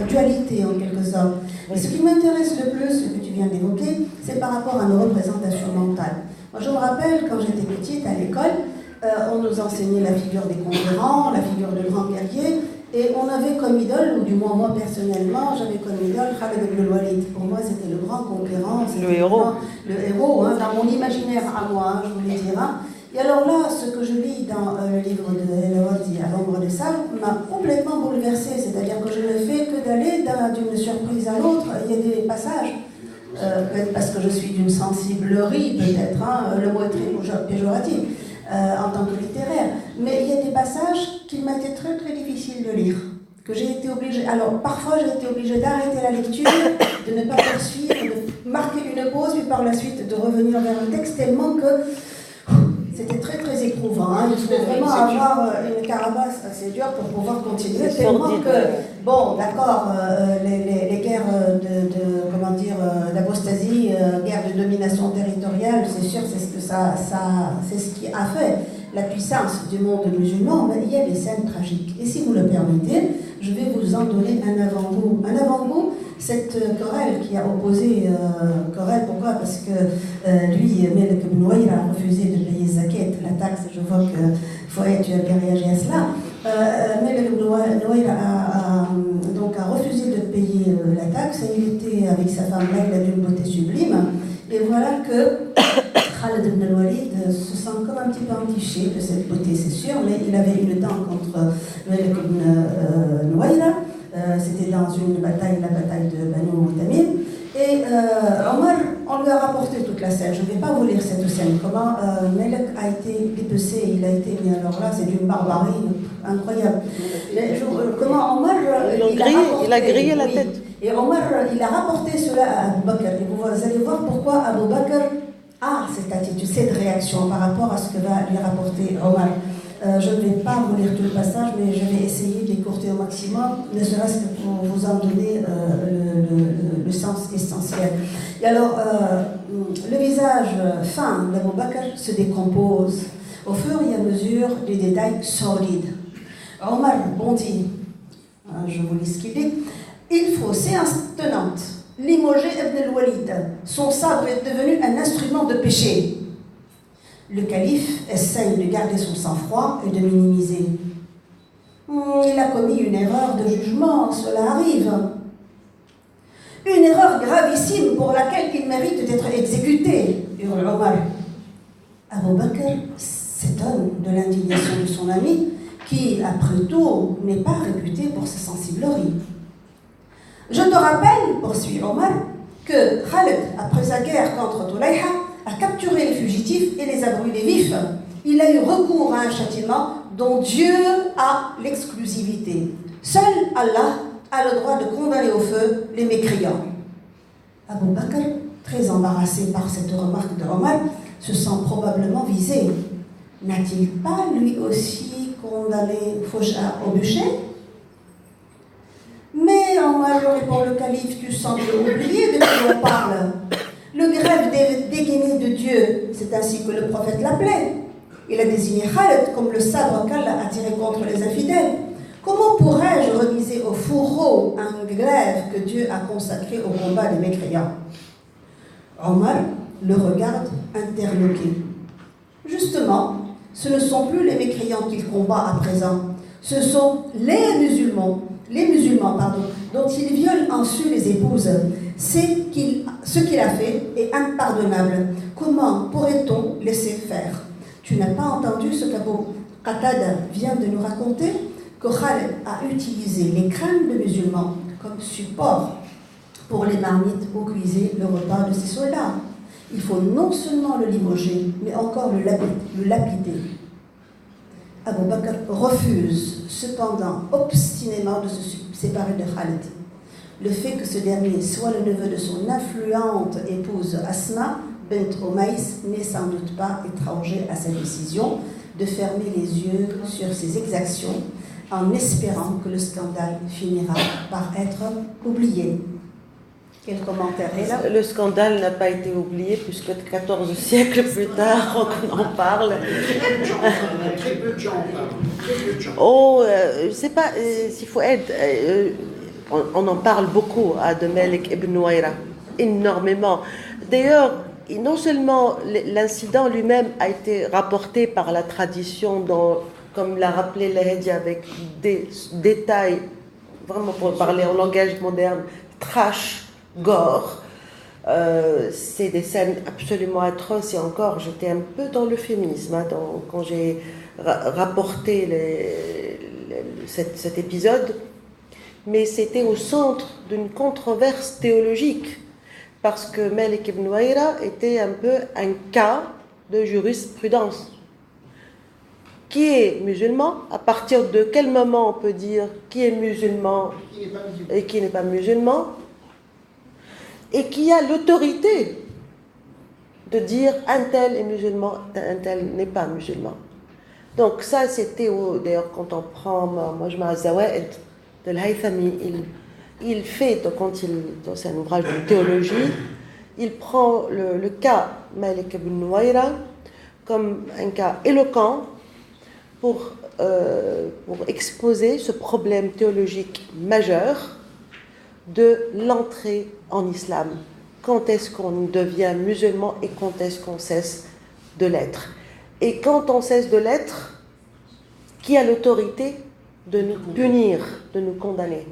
dualité en quelque sorte. Et ce qui m'intéresse le plus, ce que tu viens d'évoquer, c'est par rapport à nos représentations mentales. Moi je me rappelle quand j'étais petite à l'école, on nous enseignait la figure des conquérants, la figure de grands guerriers, et on avait comme idole, ou du moins moi personnellement, j'avais comme idole Khalid ibn Walid. Pour moi, c'était le grand conquérant, le héros. Le héros, dans mon imaginaire à moi, je voulais dire. Et alors là, ce que je lis dans le livre de El-Awardi, À l'ombre des sables, m'a complètement bouleversée. C'est-à-dire que je ne fais que d'aller d'une surprise à l'autre. Il y a des passages. Peut-être parce que je suis d'une sensiblerie, peut-être, le mot est très péjoratif. En tant que littéraire, mais il y a des passages qui m'a été très très difficile de lire, que j'ai été obligée, alors parfois j'ai été obligée d'arrêter la lecture, de ne pas poursuivre, de marquer une pause, puis par la suite de revenir vers le texte, tellement que c'était très très éprouvant. Il faut vraiment avoir une carapace assez dure pour pouvoir continuer, tellement que, bon d'accord, les guerres d'apostasie, guerres de domination territoriale, c'est sûr, c'est ce qui a fait la puissance du monde musulman, mais il y a des scènes tragiques. Et si vous le permettez, je vais vous en donner un avant-goût. Un avant-goût, cette querelle qui a opposé, querelle pourquoi? Parce que lui, Malik ibn Nouaïra, a refusé de payer zakat, la taxe, je vois que Fouad, tu as bien réagi à cela. Malik ibn Nouaïra a refusé de payer la taxe, et il était avec sa femme Layla d'une beauté sublime, et voilà que Khalid ibn al-Walid se sent comme un petit peu entiché de cette beauté, c'est sûr, mais il avait une dent contre Malik ibn Nouaïra. C'était dans une bataille, la bataille de Banu Tamim. Et Omar, on lui a rapporté toute la scène. Je ne vais pas vous lire cette scène. Comment Malik a été dépecé, il a été, mais alors là, c'est d'une barbarie incroyable. Comment Omar, il a grillé la tête. Et Omar, il a rapporté cela à Abu Bakr. Et vous allez voir pourquoi Abu Bakr a cette attitude, cette réaction par rapport à ce que va lui rapporter Omar. Je ne vais pas vous lire tout le passage, mais je vais essayer d'écourter au maximum, ne serait-ce que pour vous en donner le sens essentiel. Et alors, le visage fin d'Abu Bakr se décompose au fur et à mesure des détails sordides. Omar bondit, je vous lis ce qu'il dit. Il faut, séance tenante, limoger Ibn al-Walid. Son sabre est devenu un instrument de péché. Le calife essaye de garder son sang-froid et de minimiser. Il a commis une erreur de jugement, cela arrive. Une erreur gravissime pour laquelle il mérite d'être exécuté, hurle Omar. Abu Bakr s'étonne de l'indignation de son ami, qui, après tout, n'est pas réputé pour sa sensiblerie. Je te rappelle, poursuit Omar, que Khalid, après sa guerre contre Tulayha, a capturé les fugitifs et les a brûlés vifs. Il a eu recours à un châtiment dont Dieu a l'exclusivité. Seul Allah a le droit de condamner au feu les mécréants. Abu Bakr, très embarrassé par cette remarque de Omar, se sent probablement visé. N'a-t-il pas lui aussi condamné Fouja au bûcher? Mais Omar, répond le calife, tu sembles oublier de qui on parle. Le greffe dégainé de Dieu, c'est ainsi que le prophète l'appelait. Il a désigné Khalid comme le sabre qu'Allah a tiré contre les infidèles. Comment pourrais-je remiser au fourreau un glaive que Dieu a consacré au combat des mécréants? Omar le regarde interloqué. Justement, ce ne sont plus les mécréants qu'il combat à présent. Ce sont les musulmans, dont il viole ensuite les épouses. Ce qu'il a fait est impardonnable. Comment pourrait-on laisser faire? Tu n'as pas entendu ce qu'Abu Qatada vient de nous raconter? Que Khalid a utilisé les crânes de musulmans comme support pour les marmites où cuisait le repas de ses soldats. Il faut non seulement le limoger, mais encore le lapider. Abu Bakr refuse cependant obstinément de se séparer de Khalid. le fait que ce dernier soit le neveu de son influente épouse Asma bint Umays n'est sans doute pas étranger à sa décision de fermer les yeux sur ses exactions en espérant que le scandale finira par être oublié. Quel commentaire est là? Le scandale n'a pas été oublié puisque 14 siècles plus tard, on en parle. Très peu de gens en parlent. Oh, je ne sais pas s'il faut être... on en parle beaucoup de Malik ibn Nuwayra, énormément. D'ailleurs, non seulement l'incident lui-même a été rapporté par la tradition, comme l'a rappelé Lahedi, avec des détails, vraiment pour parler en langage moderne, trash, gore. C'est des scènes absolument atroces et encore, j'étais un peu dans l'euphémisme quand j'ai rapporté cet épisode, mais c'était au centre d'une controverse théologique parce que Malik ibn Nuwayra était un peu un cas de jurisprudence. Qui est musulman? À partir de quel moment on peut dire qui est musulman et qui n'est pas musulman? Et qui a l'autorité de dire un tel est musulman, un tel n'est pas musulman. Donc ça, c'était, d'ailleurs, quand on prend Majma' al-Zawaid de l'Haythami, il fait, dans un ouvrage de théologie, il prend le cas Malik ibn Nuwayra comme un cas éloquent pour exposer ce problème théologique majeur de l'entrée en islam. Quand est-ce qu'on devient musulman et quand est-ce qu'on cesse de l'être? Et quand on cesse de l'être, qui a l'autorité de nous punir, de nous condamner?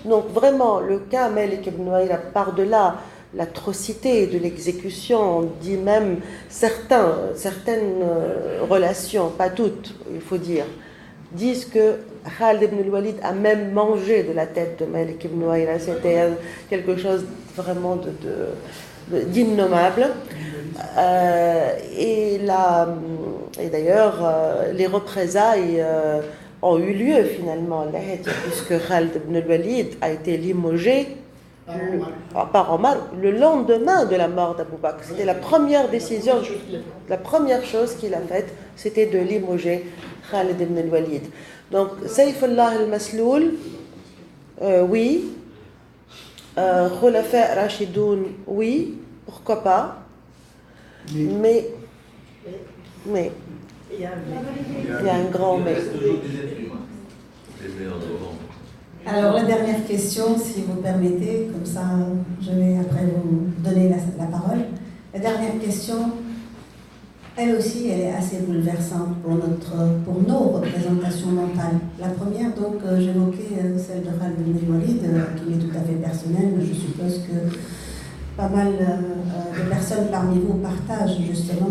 Donc vraiment, le cas Malik ibn Nuwayra, par-delà l'atrocité de l'exécution, on dit même certaines relations, pas toutes, il faut dire, disent que Khalid ibn al-Walid a même mangé de la tête de Malik ibn Nuwayra. C'était quelque chose vraiment d'innommable. Et d'ailleurs, les représailles ont eu lieu finalement, puisque Khalid ibn al-Walid a été limogé par Omar le lendemain de la mort d'Abou Bakr. C'était la première décision, la première chose qu'il a faite, c'était de limoger Khalid ibn al-Walid. Donc, Saïfullah al-Masloul, oui. Khulafa Rashidoun, oui. Pourquoi pas? Mais il y a un grand mais. Alors, la dernière question, si vous permettez, comme ça, je vais après vous donner la parole. La dernière question, elle aussi, elle est assez bouleversante pour nos représentations mentales. La première, donc, j'évoquais celle de Khalid ibn al-Walid, qui est tout à fait personnelle, mais je suppose que pas mal de personnes parmi vous partagent justement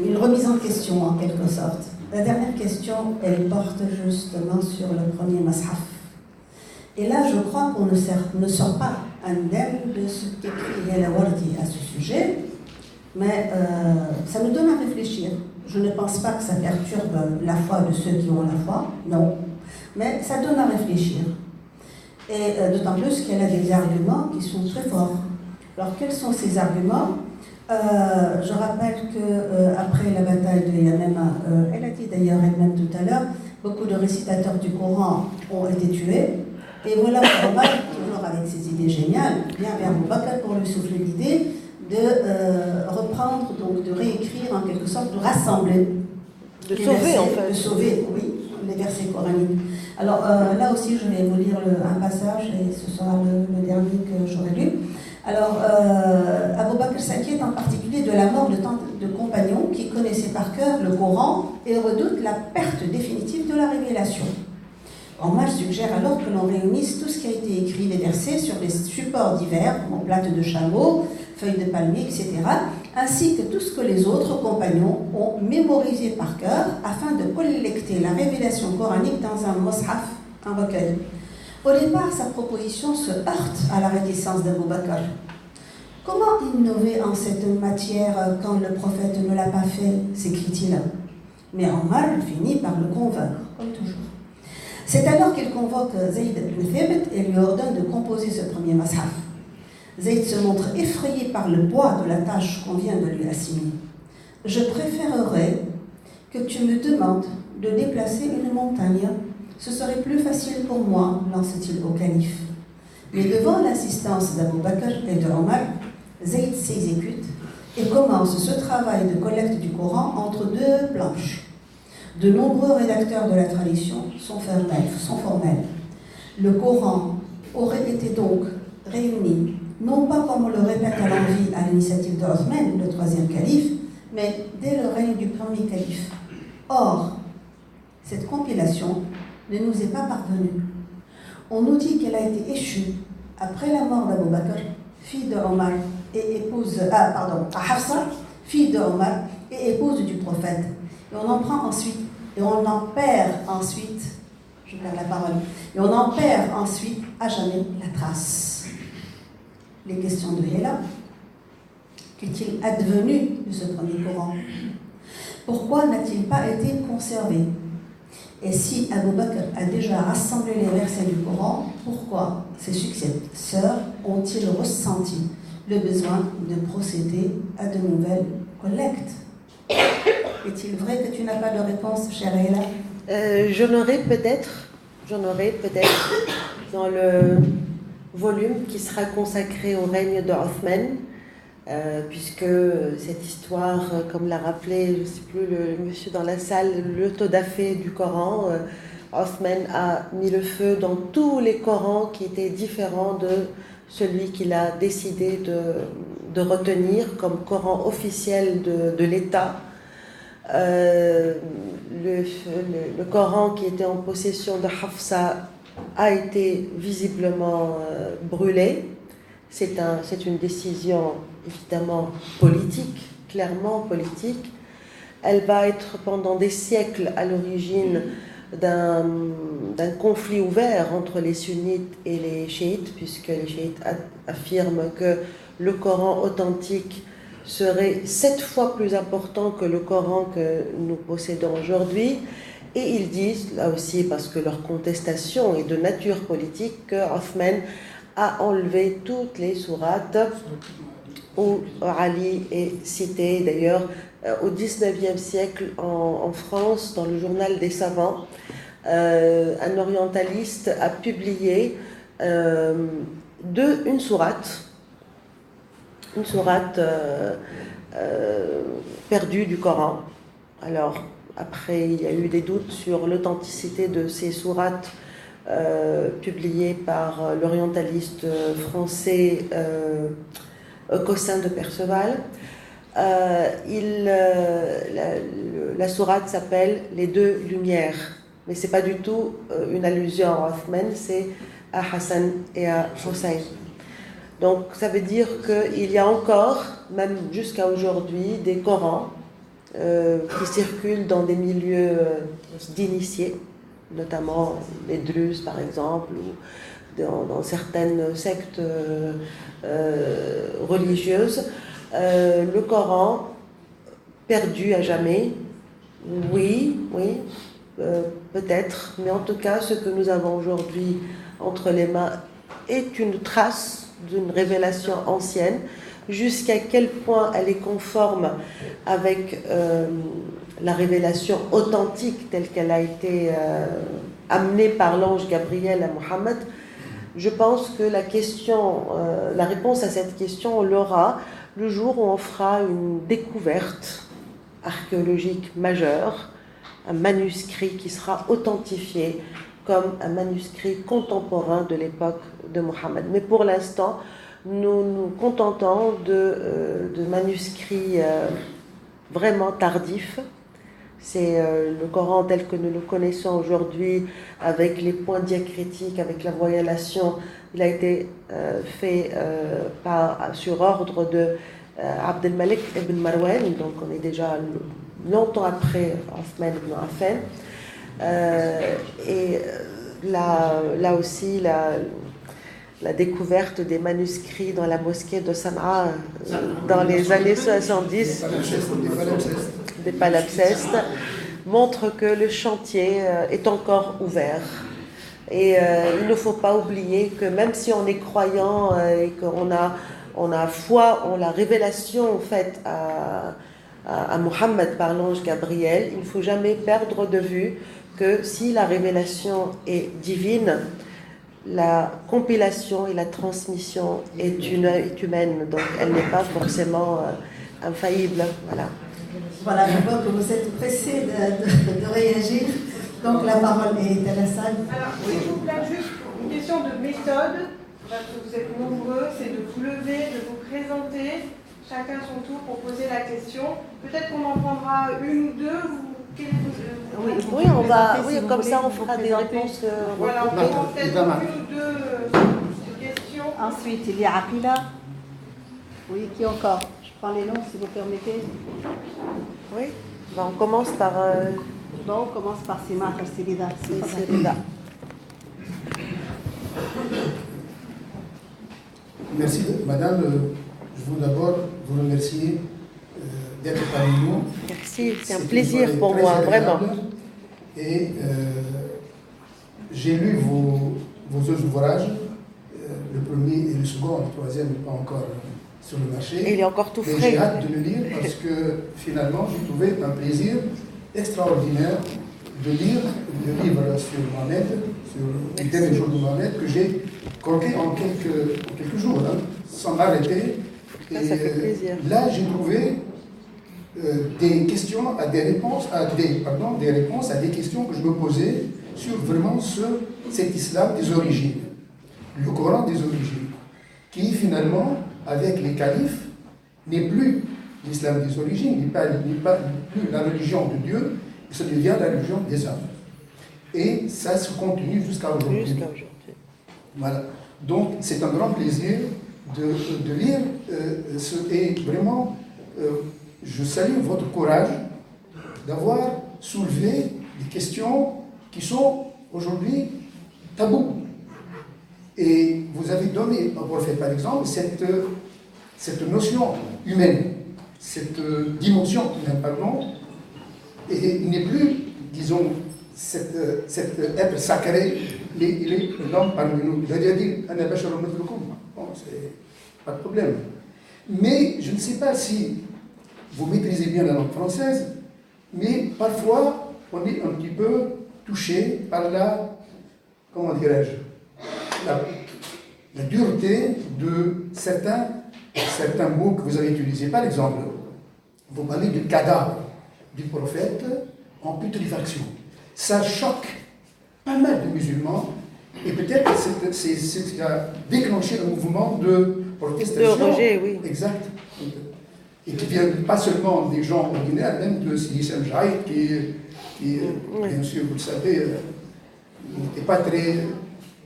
une remise en question, en quelque sorte. La dernière question, elle porte justement sur le premier Mashaf. Et là, je crois qu'on ne sort pas indemne de ce qu'écrit Al-Awardi à ce sujet, mais ça nous donne à réfléchir. Je ne pense pas que ça perturbe la foi de ceux qui ont la foi, non, mais ça donne à réfléchir. Et d'autant plus qu'elle a des arguments qui sont très forts. Alors, quels sont ces arguments? Je rappelle qu'après la bataille de Yamama, elle a dit d'ailleurs elle-même tout à l'heure, beaucoup de récitateurs du Coran ont été tués. Et voilà Omar, toujours avec ses idées géniales, vient vers Abou Bakr pour lui souffler l'idée de reprendre, donc de réécrire en quelque sorte, de rassembler. De sauver en fait. De sauver, oui, les versets coraniques. Alors là aussi, je vais vous lire un passage, et ce sera le dernier que j'aurai lu. Alors, Abou Bakr s'inquiète en particulier de la mort de tant de compagnons qui connaissaient par cœur le Coran et redoutent la perte définitive de la révélation. Omar suggère alors que l'on réunisse tout ce qui a été écrit, les versets, sur des supports divers, en plates de chameau, feuilles de palmier, etc., ainsi que tout ce que les autres compagnons ont mémorisé par cœur afin de collecter la révélation coranique dans un mushaf, un recueil. Au départ, sa proposition se heurte à la réticence d'Abou Bakr. Comment innover en cette matière quand le prophète ne l'a pas fait, s'écrie-t-il. Mais Omar finit par le convaincre, comme toujours. C'est alors qu'il convoque Zayd ibn Thabit et lui ordonne de composer ce premier mashaf. Zayd se montre effrayé par le poids de la tâche qu'on vient de lui assigner. « Je préférerais que tu me demandes de déplacer une montagne. Ce serait plus facile pour moi, lance-t-il au calife. Mais devant l'assistance d'Abu Bakr et de Omar, Zayd s'exécute et commence ce travail de collecte du Coran entre deux planches. De nombreux rédacteurs de la tradition sont formels. Le Coran aurait été donc réuni, non pas comme on le répète à l'envi à l'initiative d'Othman, le troisième calife, mais dès le règne du premier calife. Or, cette compilation ne nous est pas parvenue. On nous dit qu'elle a été échue après la mort d'Abu Bakr, fille de Omar et épouse, à Hafsa, fille de Omar et épouse du prophète. Et on en prend ensuite, et on en perd ensuite, je perds la parole, et on en perd ensuite à jamais la trace. Les questions de Hela. Qu'est-il advenu de ce premier Coran? Pourquoi n'a-t-il pas été conservé? Et si Abu Bakr a déjà rassemblé les versets du Coran, pourquoi ses successeurs ont-ils ressenti le besoin de procéder à de nouvelles collectes? Est-il vrai que tu n'as pas de réponse, chère Hela? J'en aurai peut-être dans le volume qui sera consacré au règne de Othman, puisque cette histoire, comme l'a rappelé, je ne sais plus le monsieur dans la salle, l'autodafé du Coran, Othman a mis le feu dans tous les Corans qui étaient différents de celui qu'il a décidé de retenir comme Coran officiel de l'État. Le Coran qui était en possession de Hafsa a été visiblement brûlé. C'est une décision évidemment politique, clairement politique. Elle va être pendant des siècles à l'origine d'un conflit ouvert entre les sunnites et les chiites, puisque les chiites affirment que le Coran authentique serait 7 fois plus important que le Coran que nous possédons aujourd'hui. Et ils disent, là aussi parce que leur contestation est de nature politique, que Othman a enlevé toutes les sourates où Ali est cité. D'ailleurs, au XIXe siècle, en France, dans le journal des savants, un orientaliste a publié une sourate perdue du Coran. Alors, après, il y a eu des doutes sur l'authenticité de ces sourates publiées par l'orientaliste français Cossin de Perceval. La sourate s'appelle « Les deux lumières », mais ce n'est pas du tout une allusion à Othman, c'est à Hassan et à Hussein. Donc ça veut dire qu'il y a encore, même jusqu'à aujourd'hui, des Corans qui circulent dans des milieux d'initiés, notamment les Druzes par exemple, ou dans certaines sectes religieuses. Le Coran perdu à jamais, oui, peut-être, mais en tout cas ce que nous avons aujourd'hui entre les mains est une trace d'une révélation ancienne. Jusqu'à quel point elle est conforme avec la révélation authentique telle qu'elle a été amenée par l'ange Gabriel à Mohammed, je pense que la réponse à cette question, on l'aura le jour où on fera une découverte archéologique majeure, un manuscrit qui sera authentifié comme un manuscrit contemporain de l'époque de Mohammed. Mais pour l'instant, nous nous contentons de manuscrits vraiment tardifs. C'est le Coran tel que nous le connaissons aujourd'hui, avec les points diacritiques, avec la voyellation. Il a été fait sur ordre de Abd al-Malik ibn Marwan, donc on est déjà longtemps après Othman ibn Affan. Là aussi, la découverte des manuscrits dans la mosquée de Sanaa dans les années 70, des palimpsestes, montre que le chantier est encore ouvert Et il ne faut pas oublier que même si on est croyant et on a foi en la révélation faite à Mohammed par l'ange Gabriel, il ne faut jamais perdre de vue que si la révélation est divine, la compilation et la transmission est humaine, donc elle n'est pas forcément infaillible. Voilà. Voilà, je vois que vous êtes pressé de réagir. Donc la parole est à la salle. Alors, s'il vous plaît, juste une question de méthode, parce que vous êtes nombreux, c'est de vous lever, de vous présenter, chacun son tour pour poser la question. Peut-être qu'on en prendra une ou deux. Oui, on va, oui, comme ça on fera des réponses. Voilà, on prend peut-être une ou deux questions. Ensuite, il y a Aqila. Oui, qui encore? Je prends les noms si vous permettez. Oui, ben, on commence par. Bon, on commence par Sima Serida. Merci, madame. Je veux d'abord vous remercier d'être parmi nous. Merci, c'est un plaisir pour moi, vraiment. Et j'ai lu vos deux ouvrages, le premier et le second, le troisième n'est pas encore sur le marché. Et il est encore tout mais frais. j'ai hâte de le lire parce que finalement j'ai trouvé un plaisir extraordinaire de lire le livre sur Mohamed, sur le dernier jour de Mohamed, que j'ai croqué en quelques jours, hein, sans m'arrêter. Ça fait plaisir. Là, j'ai trouvé des questions, des réponses à des questions que je me posais sur vraiment cet islam des origines, le Coran des origines, qui finalement, avec les califes, n'est plus l'islam des origines, n'est pas plus la religion de Dieu, ça devient la religion des hommes. Et ça se continue jusqu'à aujourd'hui. Voilà. Donc c'est un grand plaisir de lire et vraiment, je salue votre courage d'avoir soulevé des questions qui sont aujourd'hui tabous. Et vous avez donné au prophète, par exemple, cette notion humaine, cette dimension humaine, pardon, et il n'est plus, disons, cet être sacré, il est l'homme parmi nous. Il a déjà dit, bon, c'est pas de problème. Mais je ne sais pas si vous maîtrisez bien la langue française, mais parfois, on est un petit peu touché par comment dirais-je, la dureté de certains mots que vous avez utilisés. Par exemple, vous parlez du cadavre du prophète en putréfaction. Ça choque pas mal de musulmans et peut-être c'est ce qui a déclenché un mouvement de protestation. De rejet, oui. Exact. Et qui vient pas seulement des gens ordinaires, même de Sidi Samjaïd, qui bien sûr, vous le savez, n'était pas très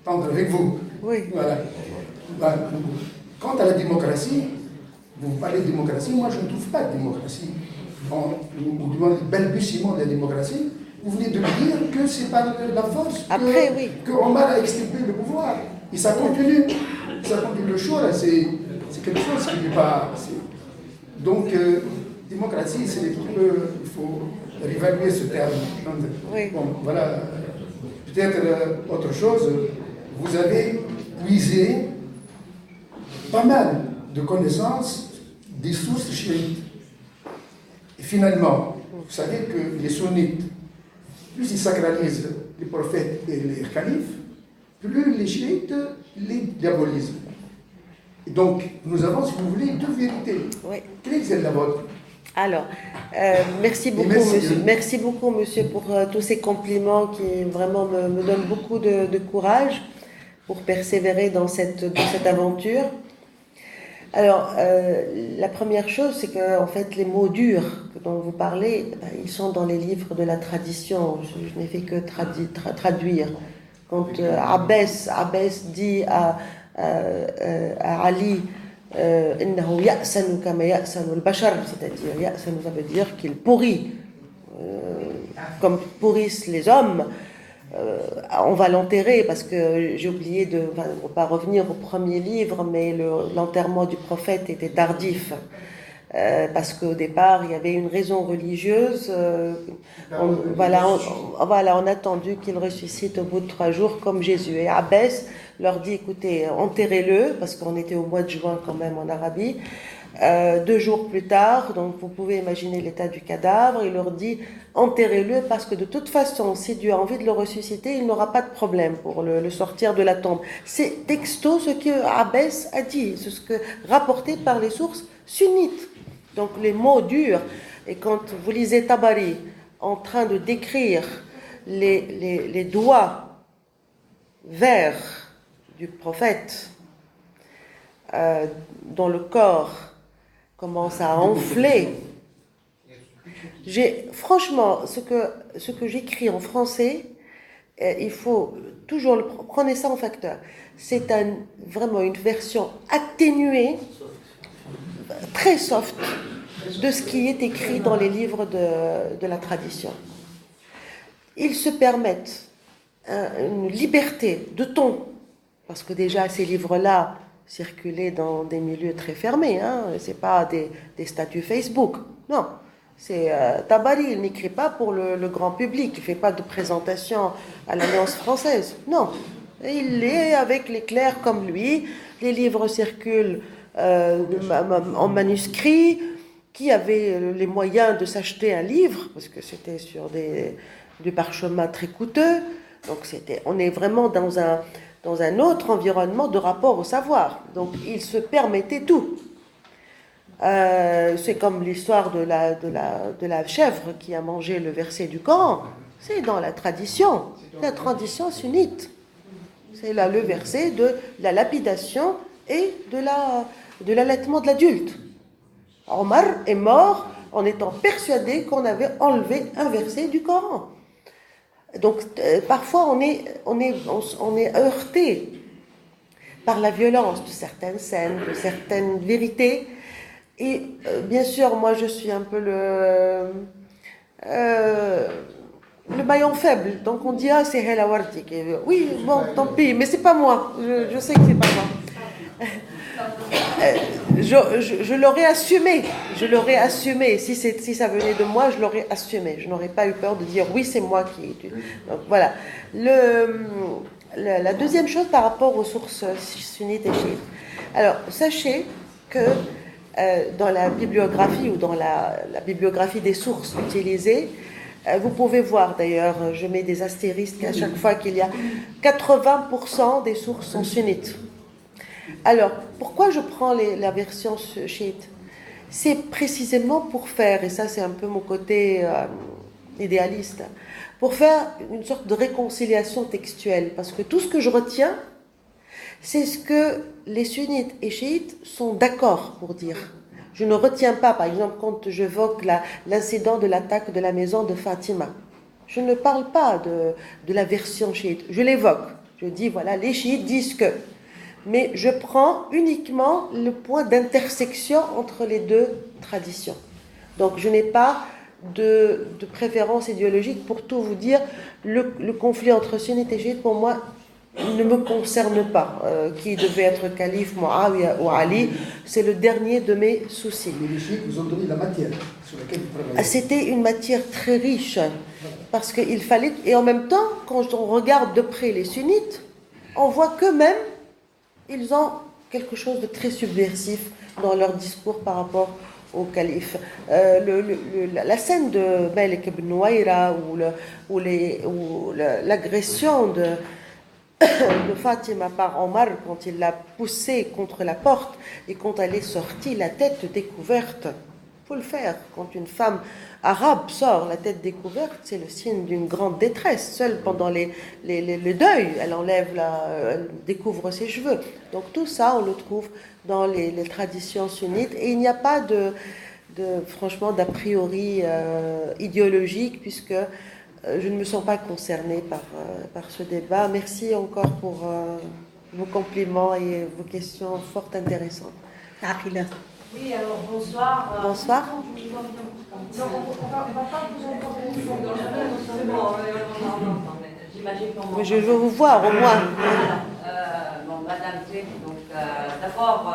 tendre avec vous. Oui. Voilà. Quant à la démocratie, vous parlez de démocratie, moi je ne trouve pas de démocratie. Nous demandons le balbutiement de la démocratie. Vous venez de me dire que c'est par la force que Omar a extirpé le pouvoir. Et ça continue. Ça continue. Le choix, c'est quelque chose qui n'est pas... Donc, démocratie, c'est un petit peu... Il faut réévaluer ce terme. Oui. Bon, voilà. Peut-être autre chose. Vous avez puisé pas mal de connaissances des sources chiites. Et finalement, vous savez que les sunnites, plus ils sacralisent les prophètes et les califes, plus les chiites les diabolisent. Et donc, nous avons, si vous voulez, deux vérités. Oui. Quelle est la vôtre? Alors, merci beaucoup, monsieur, pour tous ces compliments qui vraiment me donnent beaucoup de courage pour persévérer dans cette aventure. Alors, la première chose, c'est que en fait, les mots durs dont vous parlez, ils sont dans les livres de la tradition. Je n'ai fait que traduire. Quand Abbas dit à Ali, إنه يأسن كما يأسن البشر, c'est-à-dire يأسن, ça veut dire qu'il pourrit comme pourrissent les hommes. On va l'enterrer parce que j'ai oublié on ne va pas revenir au premier livre, mais l'enterrement du prophète était tardif. parce qu'au départ, il y avait une raison religieuse. On a attendu qu'il ressuscite au bout de 3 jours comme Jésus. Et Abbès leur dit, écoutez, enterrez-le, parce qu'on était au mois de juin quand même en Arabie. 2 jours plus tard, donc vous pouvez imaginer l'état du cadavre, il leur dit enterrez-le parce que de toute façon, si Dieu a envie de le ressusciter, il n'aura pas de problème pour le sortir de la tombe. C'est texto ce que Abbès a dit, c'est ce que rapporté par les sources sunnites. Donc les mots durs, et quand vous lisez Tabari en train de décrire les doigts verts du prophète dans le corps commence à enfler. Franchement, ce que j'écris en français, il faut toujours prenez ça en facteur. C'est vraiment une version atténuée, très soft, de ce qui est écrit dans les livres de la tradition. Ils se permettent une liberté de ton, parce que déjà ces livres-là circulaient dans des milieux très fermés, c'est pas des statuts Facebook, non. C'est Tabari, il n'écrit pas pour le grand public, il ne fait pas de présentation à l'Alliance française, non. Il est avec les clercs comme lui, les livres circulent en manuscrit. Qui avait les moyens de s'acheter un livre, parce que c'était sur du parchemin très coûteux, donc on est vraiment dans un autre environnement de rapport au savoir, donc il se permettait tout. C'est comme l'histoire de la chèvre qui a mangé le verset du Coran, c'est dans la tradition sunnite, c'est là le verset de la lapidation et de l'allaitement de l'adulte. Omar est mort en étant persuadé qu'on avait enlevé un verset du Coran. Donc parfois on est heurté par la violence de certaines scènes, de certaines vérités. Et bien sûr, moi je suis un peu le maillon faible. Donc on dit c'est Hela Wardi. Oui, bon, tant pis, mais c'est pas moi. Je sais que c'est pas moi. Je l'aurais assumé, si ça venait de moi, je l'aurais assumé, je n'aurais pas eu peur de dire oui c'est moi qui... Donc voilà. La deuxième chose par rapport aux sources sunnites et chiites. Alors sachez que dans la bibliographie ou dans la bibliographie des sources utilisées, vous pouvez voir d'ailleurs, je mets des astérisques à chaque fois qu'il y a 80% des sources sont sunnites. Alors, pourquoi je prends la version chiite ? C'est précisément pour faire, et ça c'est un peu mon côté idéaliste, pour faire une sorte de réconciliation textuelle, parce que tout ce que je retiens, c'est ce que les sunnites et chiites sont d'accord pour dire. Je ne retiens pas, par exemple, quand j'évoque l'incident de l'attaque de la maison de Fatima. Je ne parle pas de la version chiite, je l'évoque. Je dis, voilà, les chiites disent que... Mais je prends uniquement le point d'intersection entre les deux traditions. Donc je n'ai pas de préférence idéologique. Pour tout vous dire, le conflit entre sunnites et chiites, pour moi, ne me concerne pas. Qui devait être calife, Muawiya ou Ali, c'est le dernier de mes soucis. Mais les chiites vous ont donné la matière sur laquelle vous travaillez. C'était une matière très riche, parce qu'il fallait... Et en même temps, quand on regarde de près les sunnites, on voit qu'eux-mêmes, ils ont quelque chose de très subversif dans leur discours par rapport au calife. La scène de Malik ibn Nuwayra ou l'agression de Fatima par Omar quand il l'a poussée contre la porte et quand elle est sortie, la tête découverte. Il faut le faire. Quand une femme arabe sort la tête découverte, c'est le signe d'une grande détresse. Seule pendant le deuil, elle découvre ses cheveux. Donc tout ça, on le trouve dans les traditions sunnites. Et il n'y a pas franchement, d'a priori idéologique, puisque je ne me sens pas concernée par ce débat. Merci encore pour vos compliments et vos questions fort intéressantes. Oui, alors bonsoir. Bonsoir. Non, on va pas vous entendre. C'est bon, on entend. J'imagine qu'on... Mais je veux vous voir au moins. Bon, Madame Tripp, donc d'abord,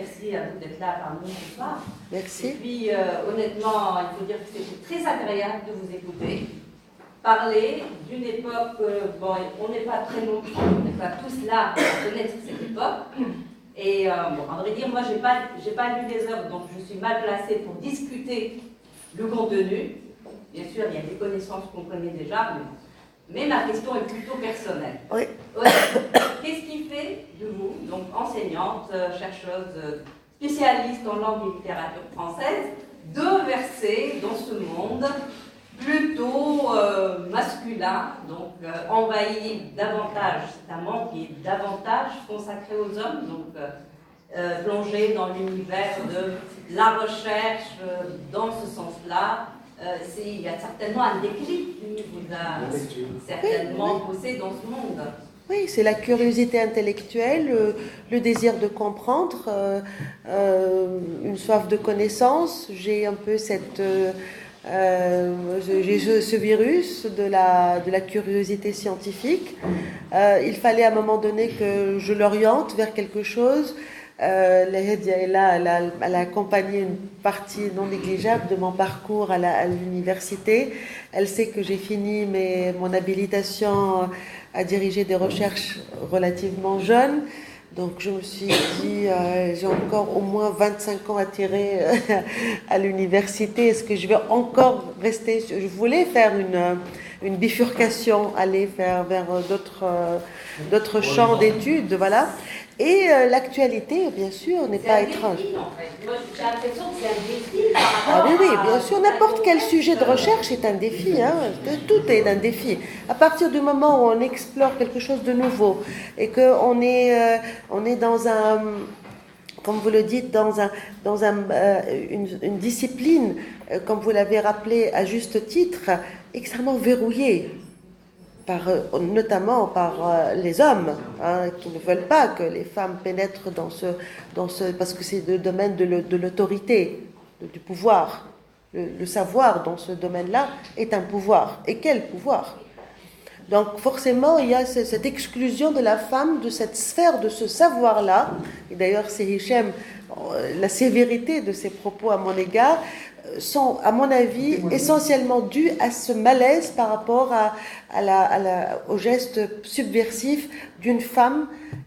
merci à vous d'être là parmi nous ce soir. Merci. Et puis, honnêtement, il faut dire que c'était très agréable de vous écouter. Parler d'une époque, bon, on n'est pas très nombreux, on n'est pas tous là à connaître cette époque. Et bon, à vrai dire, moi, j'ai pas lu les œuvres, donc je suis mal placée pour discuter le contenu. Bien sûr, il y a des connaissances qu'on connaît déjà, mais ma question est plutôt personnelle. Oui. Qu'est-ce qui fait de vous, donc enseignante, chercheuse, spécialiste en langue et littérature française, de verser dans ce monde plutôt masculin, donc envahi davantage, c'est un monde qui est davantage consacré aux hommes, donc plongé dans l'univers de la recherche dans ce sens-là. Il y a certainement un déclic qui vous a certainement poussé dans ce monde. Oui, c'est la curiosité intellectuelle, le désir de comprendre, une soif de connaissance. J'ai un peu j'ai ce virus de la curiosité scientifique. Il fallait à un moment donné que je l'oriente vers quelque chose. Elle a accompagné une partie non négligeable de mon parcours à l'université. Elle sait que j'ai fini mon habilitation à diriger des recherches relativement jeune. Donc je me suis dit, j'ai encore au moins 25 ans à tirer à l'université. Est-ce que je vais encore rester Je voulais faire une bifurcation, aller vers d'autres champs d'études, voilà. Et l'actualité, bien sûr, n'est pas étrange. En fait. Moi, j'ai l'impression que c'est un défi par rapport Ah oui, bien sûr, n'importe quel sujet de recherche est un défi, hein. Tout est un défi. À partir du moment où on explore quelque chose de nouveau et qu'on est dans un, comme vous le dites, une discipline, comme vous l'avez rappelé à juste titre, extrêmement verrouillée. Notamment par les hommes, hein, qui ne veulent pas que les femmes pénètrent dans ce parce que c'est le domaine de l'autorité, du pouvoir. Le savoir dans ce domaine-là est un pouvoir. Et quel pouvoir? Donc forcément, il y a cette exclusion de la femme de cette sphère, de ce savoir-là. Et d'ailleurs, c'est Hichem, la sévérité de ses propos à mon égard, sont, à mon avis, essentiellement dus à ce malaise par rapport au geste subversif d'une femme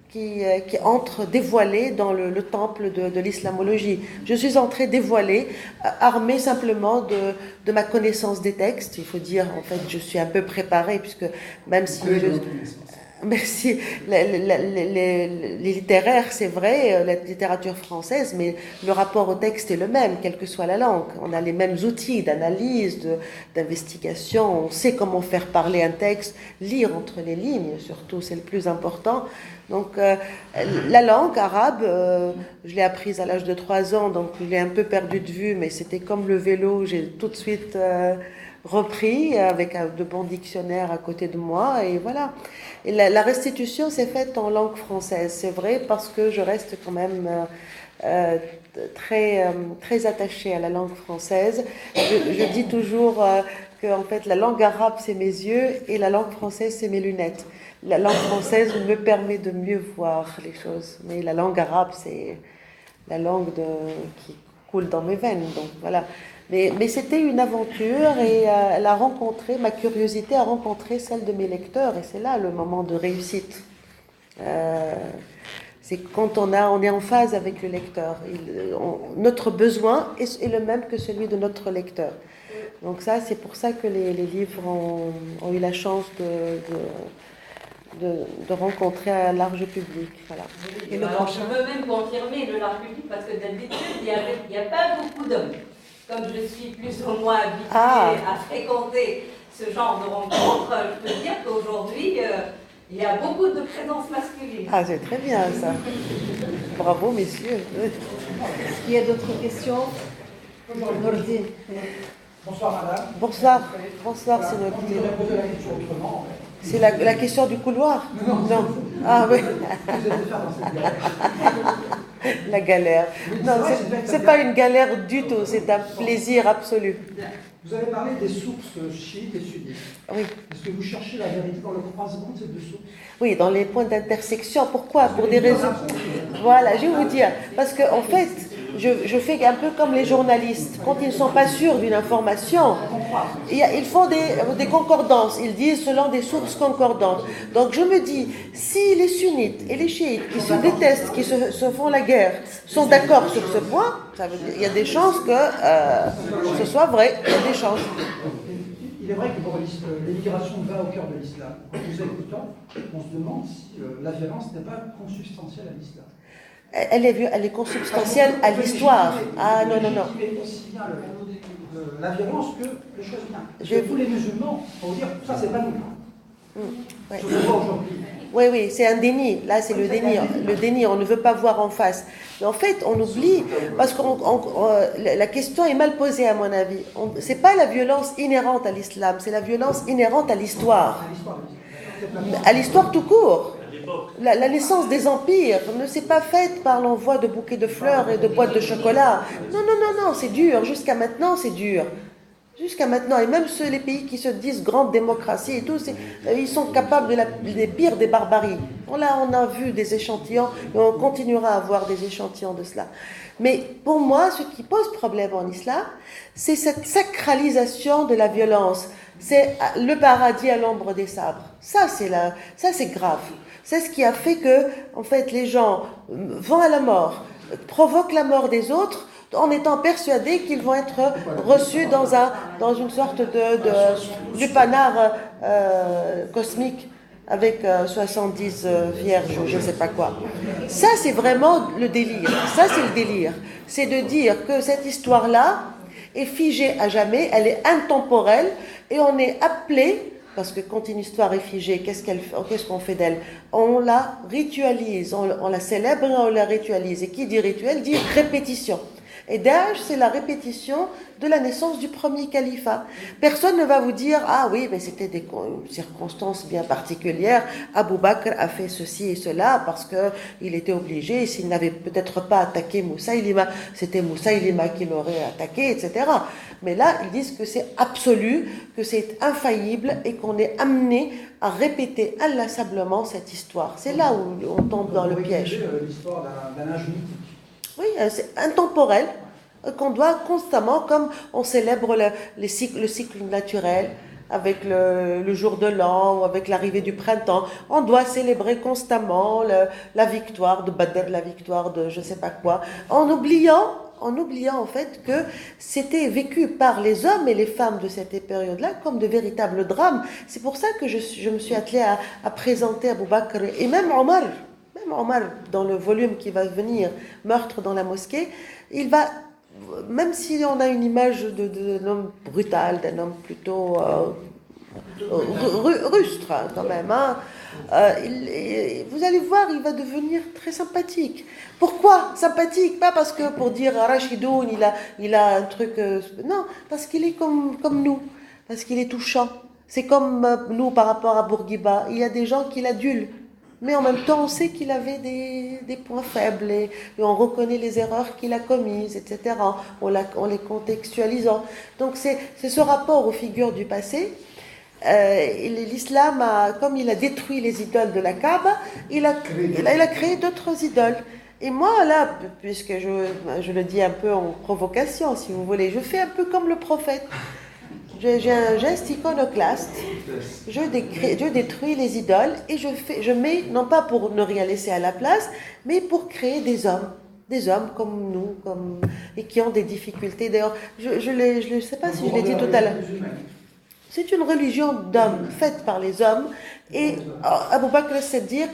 qui entre dévoilée dans le temple de l'islamologie. Je suis entrée dévoilée, armée simplement de ma connaissance des textes. Il faut dire, en fait, je suis un peu préparée, puisque même si Merci. Les littéraires, c'est vrai, la littérature française, mais le rapport au texte est le même, quelle que soit la langue. On a les mêmes outils d'analyse, d'investigation. On sait comment faire parler un texte, lire entre les lignes, surtout, c'est le plus important. Donc, la langue arabe, je l'ai apprise à l'âge de 3 ans, donc je l'ai un peu perdu de vue, mais c'était comme le vélo, j'ai tout de suite repris avec de bons dictionnaires à côté de moi, et voilà. Et la restitution s'est faite en langue française, c'est vrai, parce que je reste quand même très attachée à la langue française. Je dis toujours que en fait, la langue arabe, c'est mes yeux, et la langue française, c'est mes lunettes. La langue française me permet de mieux voir les choses, mais la langue arabe, c'est la langue qui coule dans mes veines, donc voilà. Mais c'était une aventure, et ma curiosité a rencontré celle de mes lecteurs, et c'est là le moment de réussite. C'est quand on est en phase avec le lecteur. Notre besoin est le même que celui de notre lecteur. Donc ça, c'est pour ça que les livres ont eu la chance de rencontrer un large public. Voilà. Et le prochain. Je peux même confirmer le large public, parce que d'habitude, il n'y a pas beaucoup d'hommes. Comme je suis plus ou moins habituée à fréquenter ce genre de rencontres, je peux dire qu'aujourd'hui, il y a beaucoup de présence masculine. Ah, c'est très bien ça. Bravo, messieurs. Est-ce qu'il y a d'autres questions? Nordine. Bonsoir, madame. Bonsoir, c'est Nordine. C'est la question du couloir? Non. Ah oui. La galère. Non, c'est pas une galère du tout, c'est un plaisir absolu. Vous avez parlé des sources chiites et sunnites. Oui. Est-ce que vous cherchez la vérité dans le croisement de ces deux sources? Oui, dans les points d'intersection. Pourquoi? Pour des raisons. Voilà, je vais vous dire. Parce qu'en fait, je fais un peu comme les journalistes. Quand ils ne sont pas sûrs d'une information, ils font des concordances. Ils disent selon des sources concordantes. Donc je me dis, si les sunnites et les chiites qui se détestent, qui se font la guerre, sont d'accord sur ce point, ça veut dire il y a des chances que ce soit vrai. Il y a des chances. Il est vrai que l'immigration va au cœur de l'islam. En vous écoutant, on se demande si la violence n'est pas consubstantielle à l'islam. Elle est consubstantielle à l'histoire. Ah non, non, non. Aussi bien la violence que les choses bien. Tous les musulmans vont vous dire ça, c'est pas nous. Ouais. Je le vois aujourd'hui. Oui, oui, c'est un déni. Là, c'est le déni. Le déni, on ne veut pas voir en face. Mais en fait, on oublie, parce que la question est mal posée, à mon avis. Ce n'est pas la violence inhérente à l'islam, c'est la violence inhérente à l'histoire. À l'histoire tout court. La naissance des empires ne s'est pas faite par l'envoi de bouquets de fleurs et de boîtes de chocolat. Non, non, non, non, c'est dur. Jusqu'à maintenant, c'est dur. Jusqu'à maintenant, et même les pays qui se disent grande démocratie et tout, ils sont capables des pires des barbaries. Là, on a vu des échantillons et on continuera à voir des échantillons de cela. Mais pour moi, ce qui pose problème en islam, c'est cette sacralisation de la violence. C'est le paradis à l'ombre des sabres. Ça, c'est grave. C'est ce qui a fait que, en fait, les gens vont à la mort, provoquent la mort des autres, en étant persuadés qu'ils vont être reçus dans une sorte de lupanar cosmique avec 70 vierges ou je ne sais pas quoi. Ça, c'est vraiment le délire. Ça, c'est le délire. C'est de dire que cette histoire-là est figée à jamais, elle est intemporelle et on est appelé, parce que quand une histoire est figée, qu'est-ce qu'on fait d'elle? On la ritualise, on la célèbre et on la ritualise. Et qui dit rituel dit répétition. Et Daesh, c'est la répétition de la naissance du premier califat. Personne ne va vous dire « Ah oui, mais c'était des circonstances bien particulières. Abu Bakr a fait ceci et cela parce qu'il était obligé. S'il n'avait peut-être pas attaqué Moussaïlima, c'était Moussaïlima qui l'aurait attaqué, etc. » Mais là, ils disent que c'est absolu, que c'est infaillible et qu'on est amené à répéter inlassablement cette histoire. C'est là où on tombe dans le piège. L'histoire d'un âge mythique. Oui, c'est intemporel, qu'on doit constamment, comme on célèbre le cycle naturel, avec le jour de l'an ou avec l'arrivée du printemps, on doit célébrer constamment la victoire de Badr, la victoire de je ne sais pas quoi, en oubliant en fait que c'était vécu par les hommes et les femmes de cette période-là comme de véritables drames. C'est pour ça que je me suis attelée à présenter Abu Bakr et même Omar, dans le volume qui va venir, Meurtre dans la mosquée, il va, même si on a une image d'un homme brutal, d'un homme plutôt rustre quand même, hein, vous allez voir, il va devenir très sympathique. Pourquoi sympathique? Pas parce que pour dire Rachidoun, il a un truc... non, parce qu'il est comme nous, parce qu'il est touchant. C'est comme nous par rapport à Bourguiba. Il y a des gens qui l'adulent. Mais en même temps, on sait qu'il avait des points faibles et on reconnaît les erreurs qu'il a commises, etc. En les contextualisant. Donc c'est ce rapport aux figures du passé. L'islam, comme il a détruit les idoles de la Kaaba, il a créé d'autres idoles. Et moi, là, puisque je le dis un peu en provocation, si vous voulez, je fais un peu comme le prophète. J'ai un geste iconoclaste, je détruis les idoles et je mets, non pas pour ne rien laisser à la place, mais pour créer des hommes comme nous, et qui ont des difficultés. D'ailleurs, je ne sais pas si je l'ai dit tout à l'heure. C'est une religion d'hommes, faite par les hommes, et Abu Bakr as-Siddiq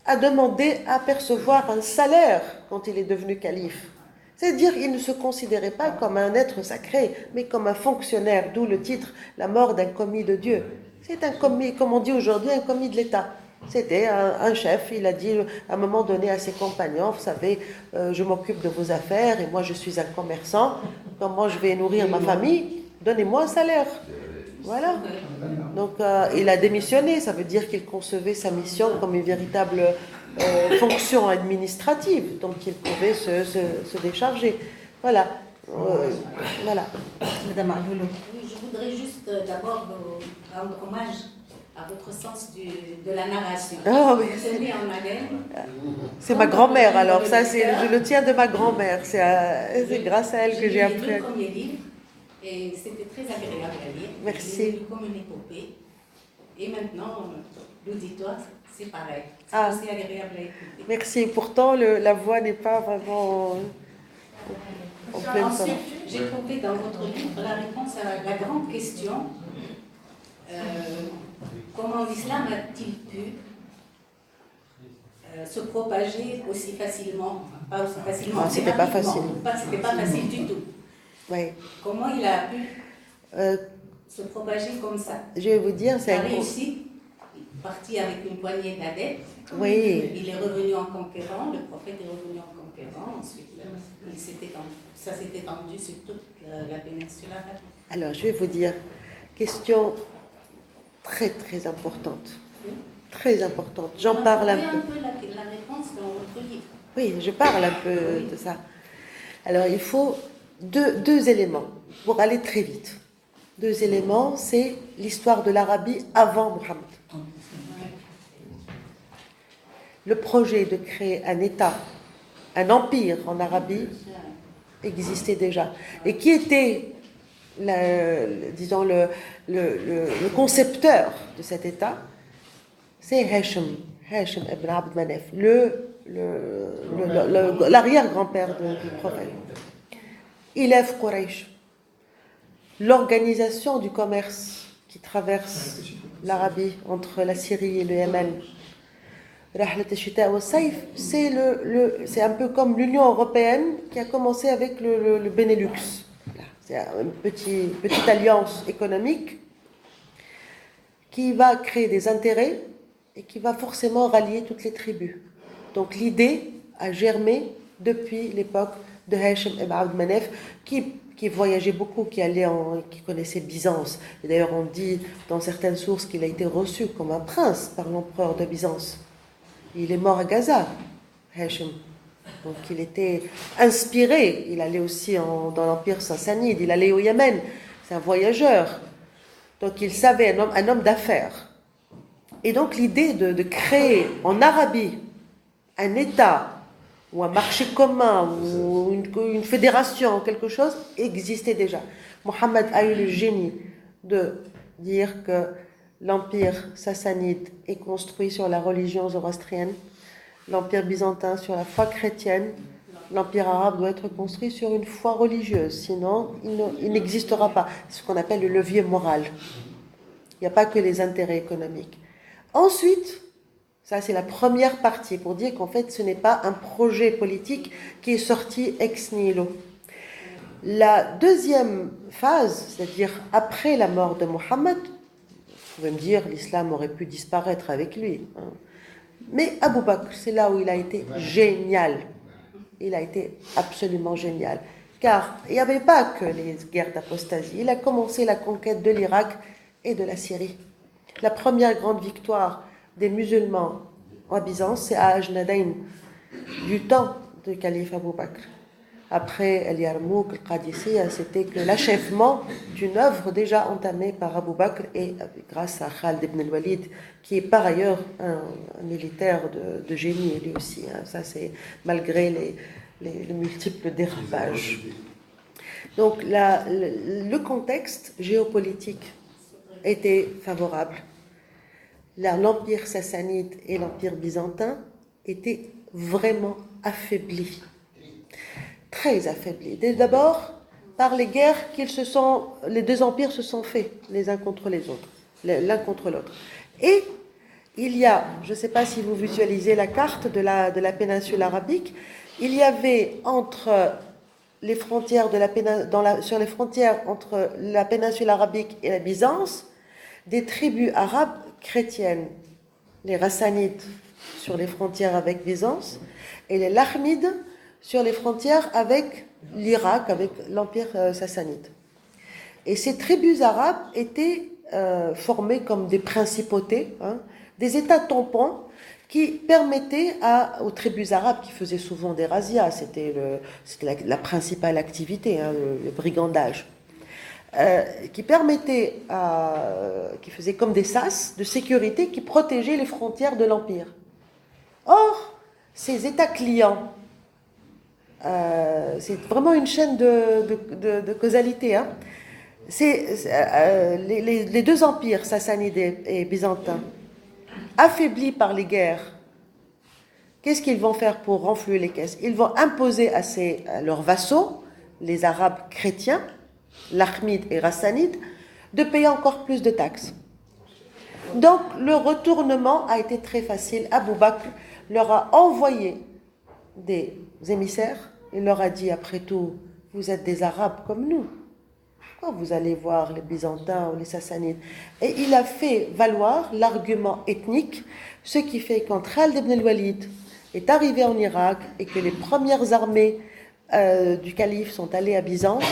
a demandé à percevoir un salaire quand il est devenu calife. C'est-à-dire qu'il ne se considérait pas comme un être sacré, mais comme un fonctionnaire, d'où le titre « La mort d'un commis de Dieu ». C'est un commis, comme on dit aujourd'hui, un commis de l'État. C'était un chef, il a dit à un moment donné à ses compagnons, vous savez, je m'occupe de vos affaires et moi je suis un commerçant, comment je vais nourrir ma famille? Donnez-moi un salaire. Voilà. Donc il a démissionné, ça veut dire qu'il concevait sa mission comme une véritable fonction administrative, donc il pouvait se décharger. Voilà. Voilà. Madame Arloulou. Oui, je voudrais juste d'abord vous rendre hommage à votre sens de la narration. Oh, oui. Vous mis en haleine. C'est ma grand-mère, alors ça, je le tiens de ma grand-mère. C'est grâce à elle que j'ai appris. J'ai lu le premier livre et c'était très agréable à lire. Merci. J'ai lu comme une épopée. Et maintenant, l'auditoire, c'est pareil. C'est Ah. aussi agréable à écouter. Merci. Pourtant, la voix n'est pas vraiment en pleine forme. Ensuite, j'ai trouvé dans votre livre la réponse à la grande question comment l'islam a-t-il pu se propager aussi facilement, pas aussi facilement, Ah, c'était pas facile. C'était pas facile du tout. Oui. Comment il a pu Euh, se propager comme ça? je vais vous dire, Il c'est a un gros- réussi, parti avec une poignée d'adeptes. Oui. Il est revenu en conquérant, le prophète est revenu en conquérant. Ensuite, ça s'est étendu sur toute la péninsule arabique. Alors, je vais vous dire, question très très importante. Très importante. J'en parle un peu. un peu la réponse dans votre livre. Oui, je parle un peu de ça. Alors, il faut deux éléments pour aller très vite. Deux éléments, c'est l'histoire de l'Arabie avant Mohammed. Le projet de créer un État, un empire en Arabie existait déjà. Et qui était, disons, le concepteur de cet État? C'est Hashim ibn Abd Manaf, l'arrière-grand-père du prophète. Ilaf Quraysh, l'organisation du commerce qui traverse l'Arabie entre la Syrie et le Yémen. Rahlat al-Shita wa Sayf, c'est un peu comme l'Union européenne qui a commencé avec le Benelux. Voilà. C'est une petite alliance économique qui va créer des intérêts et qui va forcément rallier toutes les tribus. Donc l'idée a germé depuis l'époque de Hashim ibn Abd Manaf, qui voyageait beaucoup, qui connaissait Byzance. Et d'ailleurs, on dit dans certaines sources qu'il a été reçu comme un prince par l'empereur de Byzance. Il est mort à Gaza, Hashim. Donc il était inspiré. Il allait aussi dans l'Empire sassanide, il allait au Yémen. C'est un voyageur. Donc il savait, un homme d'affaires. Et donc l'idée de créer en Arabie un État ou un marché commun ou une fédération, quelque chose, existait déjà. Mohammed a eu le génie de dire que l'empire sassanide est construit sur la religion zoroastrienne, l'empire byzantin sur la foi chrétienne, l'empire arabe doit être construit sur une foi religieuse, sinon il n'existera pas. C'est ce qu'on appelle le levier moral. Il n'y a pas que les intérêts économiques. Ensuite, ça c'est la première partie pour dire qu'en fait ce n'est pas un projet politique qui est sorti ex nihilo. La deuxième phase, c'est-à-dire après la mort de Mohammed, vous pouvez me dire l'islam aurait pu disparaître avec lui. Mais Abu Bakr, c'est là où il a été génial. Il a été absolument génial. Car il n'y avait pas que les guerres d'apostasie. Il a commencé la conquête de l'Irak et de la Syrie. La première grande victoire des musulmans en Byzance, c'est à Ajnadayn, du temps du calife Abu Bakr. Après El Yarmouk, le Qadisiyya, c'était que l'achèvement d'une œuvre déjà entamée par Abu Bakr et grâce à Khalid ibn al-Walid, qui est par ailleurs un militaire de génie lui aussi. Ça, c'est malgré les multiples dérapages. Donc le contexte géopolitique était favorable. L'empire sassanide et l'empire byzantin étaient vraiment affaiblis. Très affaiblis. D'abord, par les guerres les deux empires se sont faits les uns contre les autres, l'un contre l'autre. Et il y a, je ne sais pas si vous visualisez la carte de la péninsule arabique, il y avait entre les frontières sur les frontières entre la péninsule arabique et la Byzance, des tribus arabes chrétiennes, les Rassanides sur les frontières avec Byzance et les Lahmides sur les frontières avec l'Irak, avec l'empire sassanide. Et ces tribus arabes étaient formées comme des principautés, des États tampons qui permettait aux tribus arabes, qui faisaient souvent des razzias, c'était la principale activité, hein, le brigandage, qui faisaient comme des sas de sécurité qui protégeaient les frontières de l'Empire. Or, ces États clients, c'est vraiment une chaîne de causalité, hein. Les deux empires, sassanidés et byzantins, affaiblis par les guerres, qu'est-ce qu'ils vont faire pour renflouer les caisses? Ils vont imposer à leurs vassaux, les Arabes chrétiens, l'Ahmides et Rassanides, de payer encore plus de taxes. Donc le retournement a été très facile. Abou Bakr leur a envoyé des émissaires. Il leur a dit, après tout, vous êtes des Arabes comme nous. Pourquoi vous allez voir les Byzantins ou les Sassanides? Et il a fait valoir l'argument ethnique, ce qui fait quand Khalid ibn al-Walid est arrivé en Irak et que les premières armées du calife sont allées à Byzance,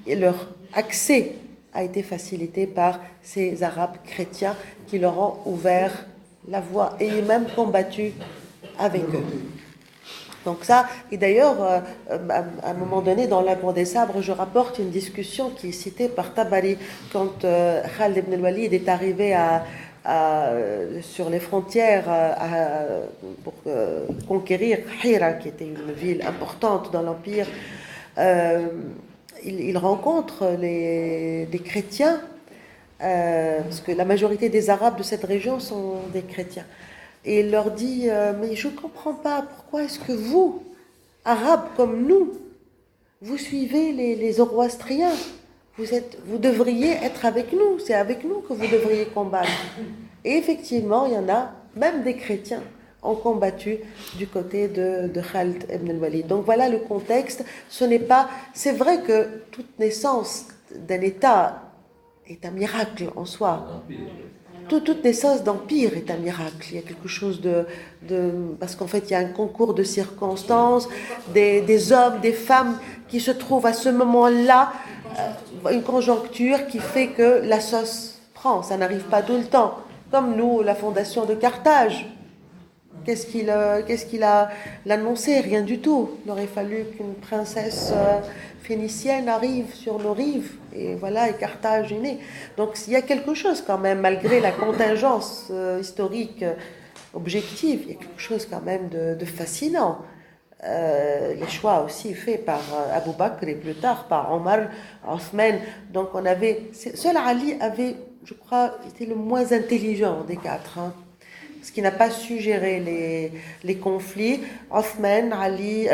et leur accès a été facilité par ces Arabes chrétiens qui leur ont ouvert la voie et même combattu avec eux. Donc ça, et d'ailleurs, à un moment donné, dans l'Arbre des Sabres, je rapporte une discussion qui est citée par Tabari quand Khalid ibn al-Walid est arrivé sur les frontières pour conquérir Hira, qui était une ville importante dans l'Empire. Il rencontre des chrétiens, parce que la majorité des Arabes de cette région sont des chrétiens. Et il leur dit, mais je ne comprends pas, pourquoi est-ce que vous, Arabes comme nous, vous suivez les Zoroastriens? Vous devriez être avec nous, c'est avec nous que vous devriez combattre. Et effectivement, il y en a, même des chrétiens, ont combattu du côté de Khalid ibn al-Walid. Donc voilà le contexte. C'est vrai que toute naissance d'un État est un miracle en soi. Toute naissance d'empire est un miracle. Il y a quelque chose parce qu'en fait, il y a un concours de circonstances, des hommes, des femmes qui se trouvent à ce moment-là, une conjoncture qui fait que la sauce prend. Ça n'arrive pas tout le temps. Comme nous, la fondation de Carthage. Qu'est-ce qu'il a annoncé? Rien du tout. Il aurait fallu qu'une princesse phénicienne arrive sur nos rives. Et voilà, et Carthage est né. Donc il y a quelque chose quand même, malgré la contingence historique objective, il y a quelque chose quand même de fascinant. Les choix aussi faits par Abou Bakr et plus tard par Omar, Othman. Donc seul Ali avait, je crois, été le moins intelligent des quatre. Hein. Parce qu'il n'a pas su gérer les conflits. Othman, Ali,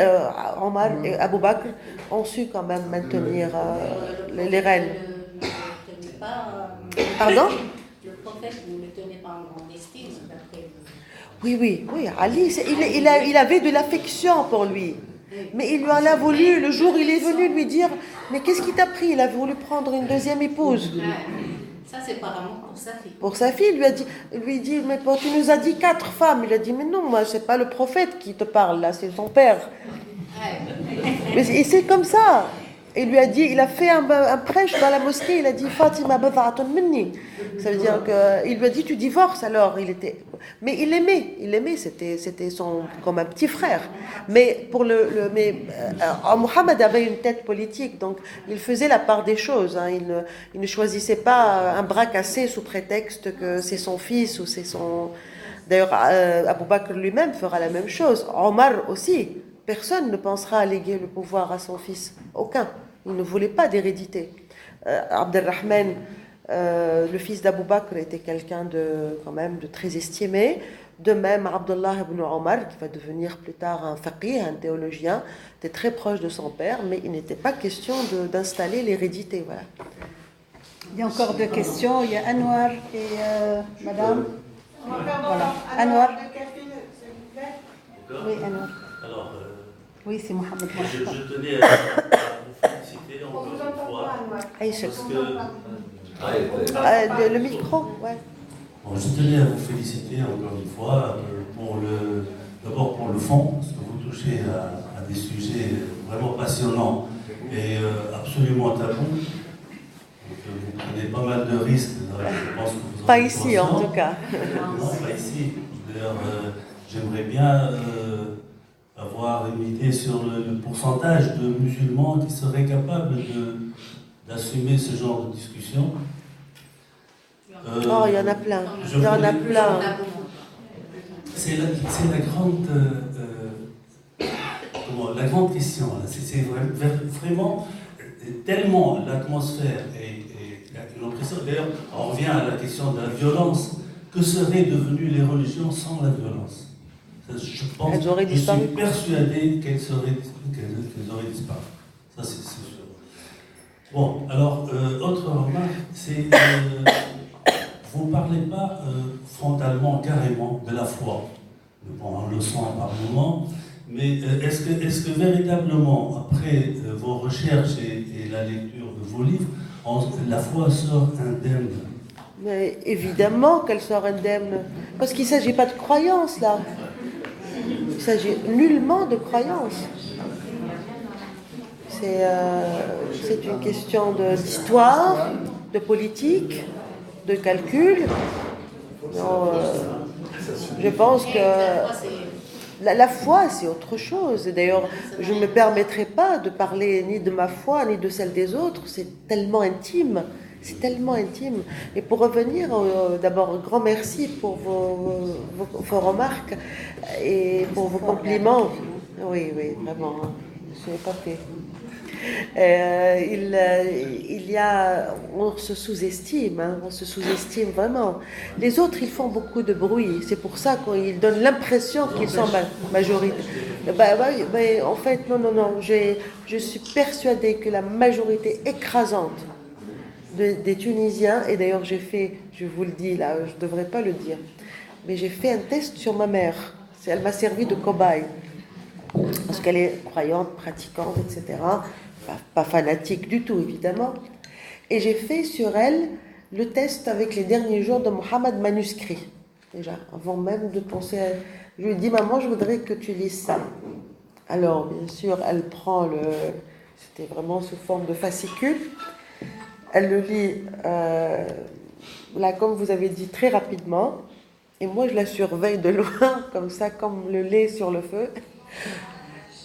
Omar et Abou Bakr ont su quand même maintenir les rênes. Pardon? Le prophète, vous ne le tenez pas en grande estime, d'après vous. Oui. Ali, il avait de l'affection pour lui. Mais il lui en a voulu. Le jour où il est venu lui dire, mais qu'est-ce qui t'a pris? Il a voulu prendre une deuxième épouse. Ça, c'est par amour pour sa fille. Pour sa fille, il lui dit, mais tu nous as dit 4 femmes. Il a dit, mais non, moi, c'est pas le prophète qui te parle, là, c'est son père. Mais c'est comme ça. Il lui a dit, il a fait un prêche dans la mosquée, il a dit, Fatima bad'atun minni. Ça veut dire qu'il lui a dit, tu divorces alors. Mais il l'aimait, c'était comme un petit frère. Mais Mohammed avait une tête politique, donc il faisait la part des choses. Hein. Il ne choisissait pas un bras cassé sous prétexte que c'est son fils ou c'est son... D'ailleurs, Abou Bakr lui-même fera la même chose. Omar aussi. Personne ne pensera à léguer le pouvoir à son fils. Aucun. Il ne voulait pas d'hérédité. Abdelrahman, le fils d'Abou Bakr, était quelqu'un quand même de très estimé. De même, Abdullah ibn Omar, qui va devenir plus tard un faqih, un théologien, était très proche de son père, mais il n'était pas question d'installer l'hérédité. Voilà. Il y a encore 2 questions. Il y a Anwar et Madame. On va faire Voilà. Anwar Anwar. de Kafil, s'il vous plaît. Oui, Anwar. Alors, Oui, c'est Mohamed. je tenais à vous féliciter On encore vous une entend fois. pas, Anwar. Aïcha. Parce que, Le micro, ouais. bon, je tenais à vous féliciter encore une fois d'abord pour le fond, parce que vous touchez à des sujets vraiment passionnants et absolument tabous. Donc, vous prenez pas mal de risques. Je pense que vous en Pas êtes ici, en conscient. tout cas. Non, pas ici. D'ailleurs, j'aimerais bien avoir une idée sur le pourcentage de musulmans qui seraient capables d'assumer ce genre de discussion. Oh, il y en a plein. Il y en a plein. C'est la grande, la grande question. C'est vraiment tellement l'atmosphère et l'impression. D'ailleurs, on revient à la question de la violence. Que seraient devenues les religions sans la violence? Je pense, elles auraient disparu. Je suis persuadé qu'elles auraient disparu. Ça, c'est sûr. Bon, alors, autre remarque, c'est vous ne parlez pas frontalement, carrément, de la foi. Bon, on le sent par moments, mais est-ce que véritablement, après vos recherches et la lecture de vos livres, la foi sort indemne? Mais évidemment qu'elle sort indemne, parce qu'il ne s'agit pas de croyance, là. Il s'agit nullement de croyance. C'est une question d'histoire, de politique, de calcul. Non, je pense que la foi, c'est autre chose. D'ailleurs, je ne me permettrai pas de parler ni de ma foi, ni de celle des autres. C'est tellement intime. C'est tellement intime. Et pour revenir, d'abord, grand merci pour vos remarques et pour vos compliments. Oui, vraiment, je n'ai pas fait. On se sous-estime, on se sous-estime vraiment. Les autres, ils font beaucoup de bruit. C'est pour ça qu'ils donnent l'impression qu'ils sont majorité. En fait, non. Je suis persuadée que la majorité écrasante des Tunisiens, et d'ailleurs je vous le dis là, je ne devrais pas le dire, mais j'ai fait un test sur ma mère. Elle m'a servi de cobaye. Parce qu'elle est croyante, pratiquante, etc. Pas fanatique du tout, évidemment. Et j'ai fait sur elle le test avec les derniers jours de Mohammed manuscrit. Déjà, avant même de penser à... Je lui ai dit, maman, je voudrais que tu lises ça. Alors, bien sûr, elle prend c'était vraiment sous forme de fascicule. Elle le lit, là, comme vous avez dit, très rapidement. Et moi, je la surveille de loin, comme ça, comme le lait sur le feu.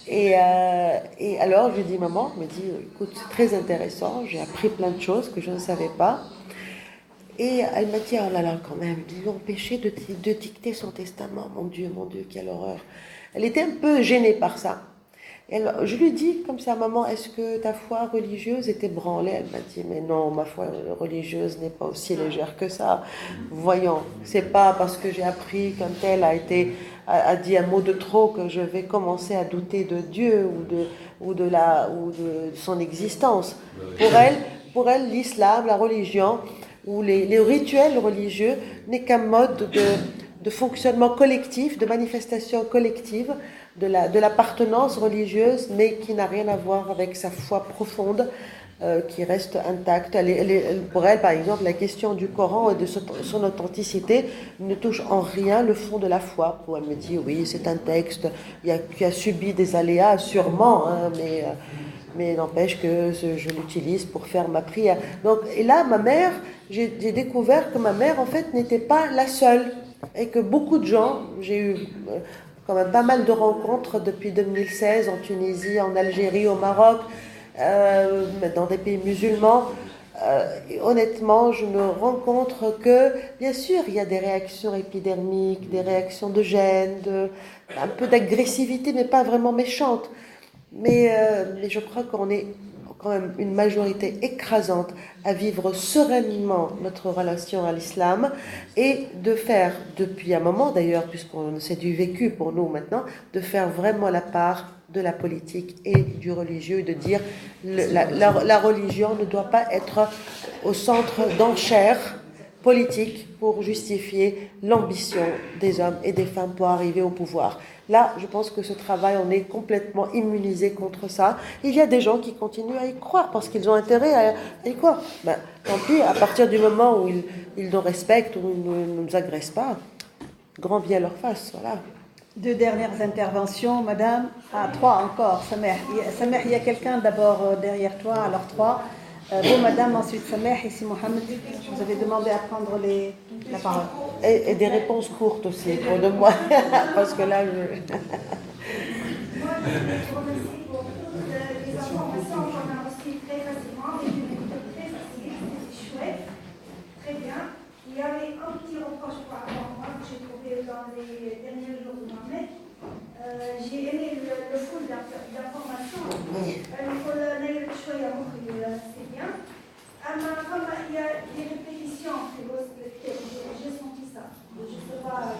Et alors, je lui dis, maman, elle me dit, écoute, c'est très intéressant, j'ai appris plein de choses que je ne savais pas. Et elle m'a dit, oh là là, quand même, ils lui ont empêché de dicter son testament. Mon Dieu, quelle horreur. Elle était un peu gênée par ça. Et alors, je lui dis comme ça, maman, est-ce que ta foi religieuse était branlée? Elle m'a dit, mais non, ma foi religieuse n'est pas aussi légère que ça. Voyons, c'est pas parce que j'ai appris qu'un tel a dit un mot de trop que je vais commencer à douter de Dieu ou de son existence. Pour elle, l'islam, la religion ou les rituels religieux n'est qu'un mode de fonctionnement collectif, de manifestation collective de l'appartenance religieuse, mais qui n'a rien à voir avec sa foi profonde, qui reste intacte. Pour elle, par exemple, la question du Coran et de son authenticité ne touche en rien le fond de la foi. Où elle me dit, oui, c'est un texte qui a subi des aléas, sûrement, mais n'empêche que je l'utilise pour faire ma prière. Donc, et là, ma mère, j'ai découvert que ma mère, en fait, n'était pas la seule, et que beaucoup de gens, j'ai eu quand même pas mal de rencontres depuis 2016 en Tunisie, en Algérie, au Maroc, dans des pays musulmans. Et honnêtement, je ne rencontre que, bien sûr, il y a des réactions épidermiques, des réactions de gêne, un peu d'agressivité, mais pas vraiment méchante. Mais je crois qu'on est quand même une majorité écrasante à vivre sereinement notre relation à l'islam et de faire, depuis un moment d'ailleurs, puisqu'on c'est du vécu pour nous maintenant, de faire vraiment la part de la politique et du religieux, de dire la religion ne doit pas être au centre d'enchères politiques pour justifier l'ambition des hommes et des femmes pour arriver au pouvoir. Là, je pense que ce travail, on est complètement immunisé contre ça. Il y a des gens qui continuent à y croire parce qu'ils ont intérêt à y croire. Tant pis, à partir du moment où ils nous respectent ou ne nous agressent pas, grand bien leur face, voilà. 2 dernières interventions, madame. 3 encore, Sameh. Il y a quelqu'un d'abord derrière toi, alors 3. Vous, madame, ensuite Sameh, ici Mohamed, vous avez demandé à prendre la parole. Et des réponses courtes aussi, pour de moi, parce que là, je... Moi, je vous remercie pour toutes les informations qu'on a reçues très facilement, et une méthode très facile, c'était chouette, très bien. Il y avait un petit reproche par rapport à moi que j'ai trouvé dans les derniers jours de Mohamed. J'ai aimé le full d'informations. C'est bien. Comme il y a des répétitions, j'ai senti ça. Je ne sais pas.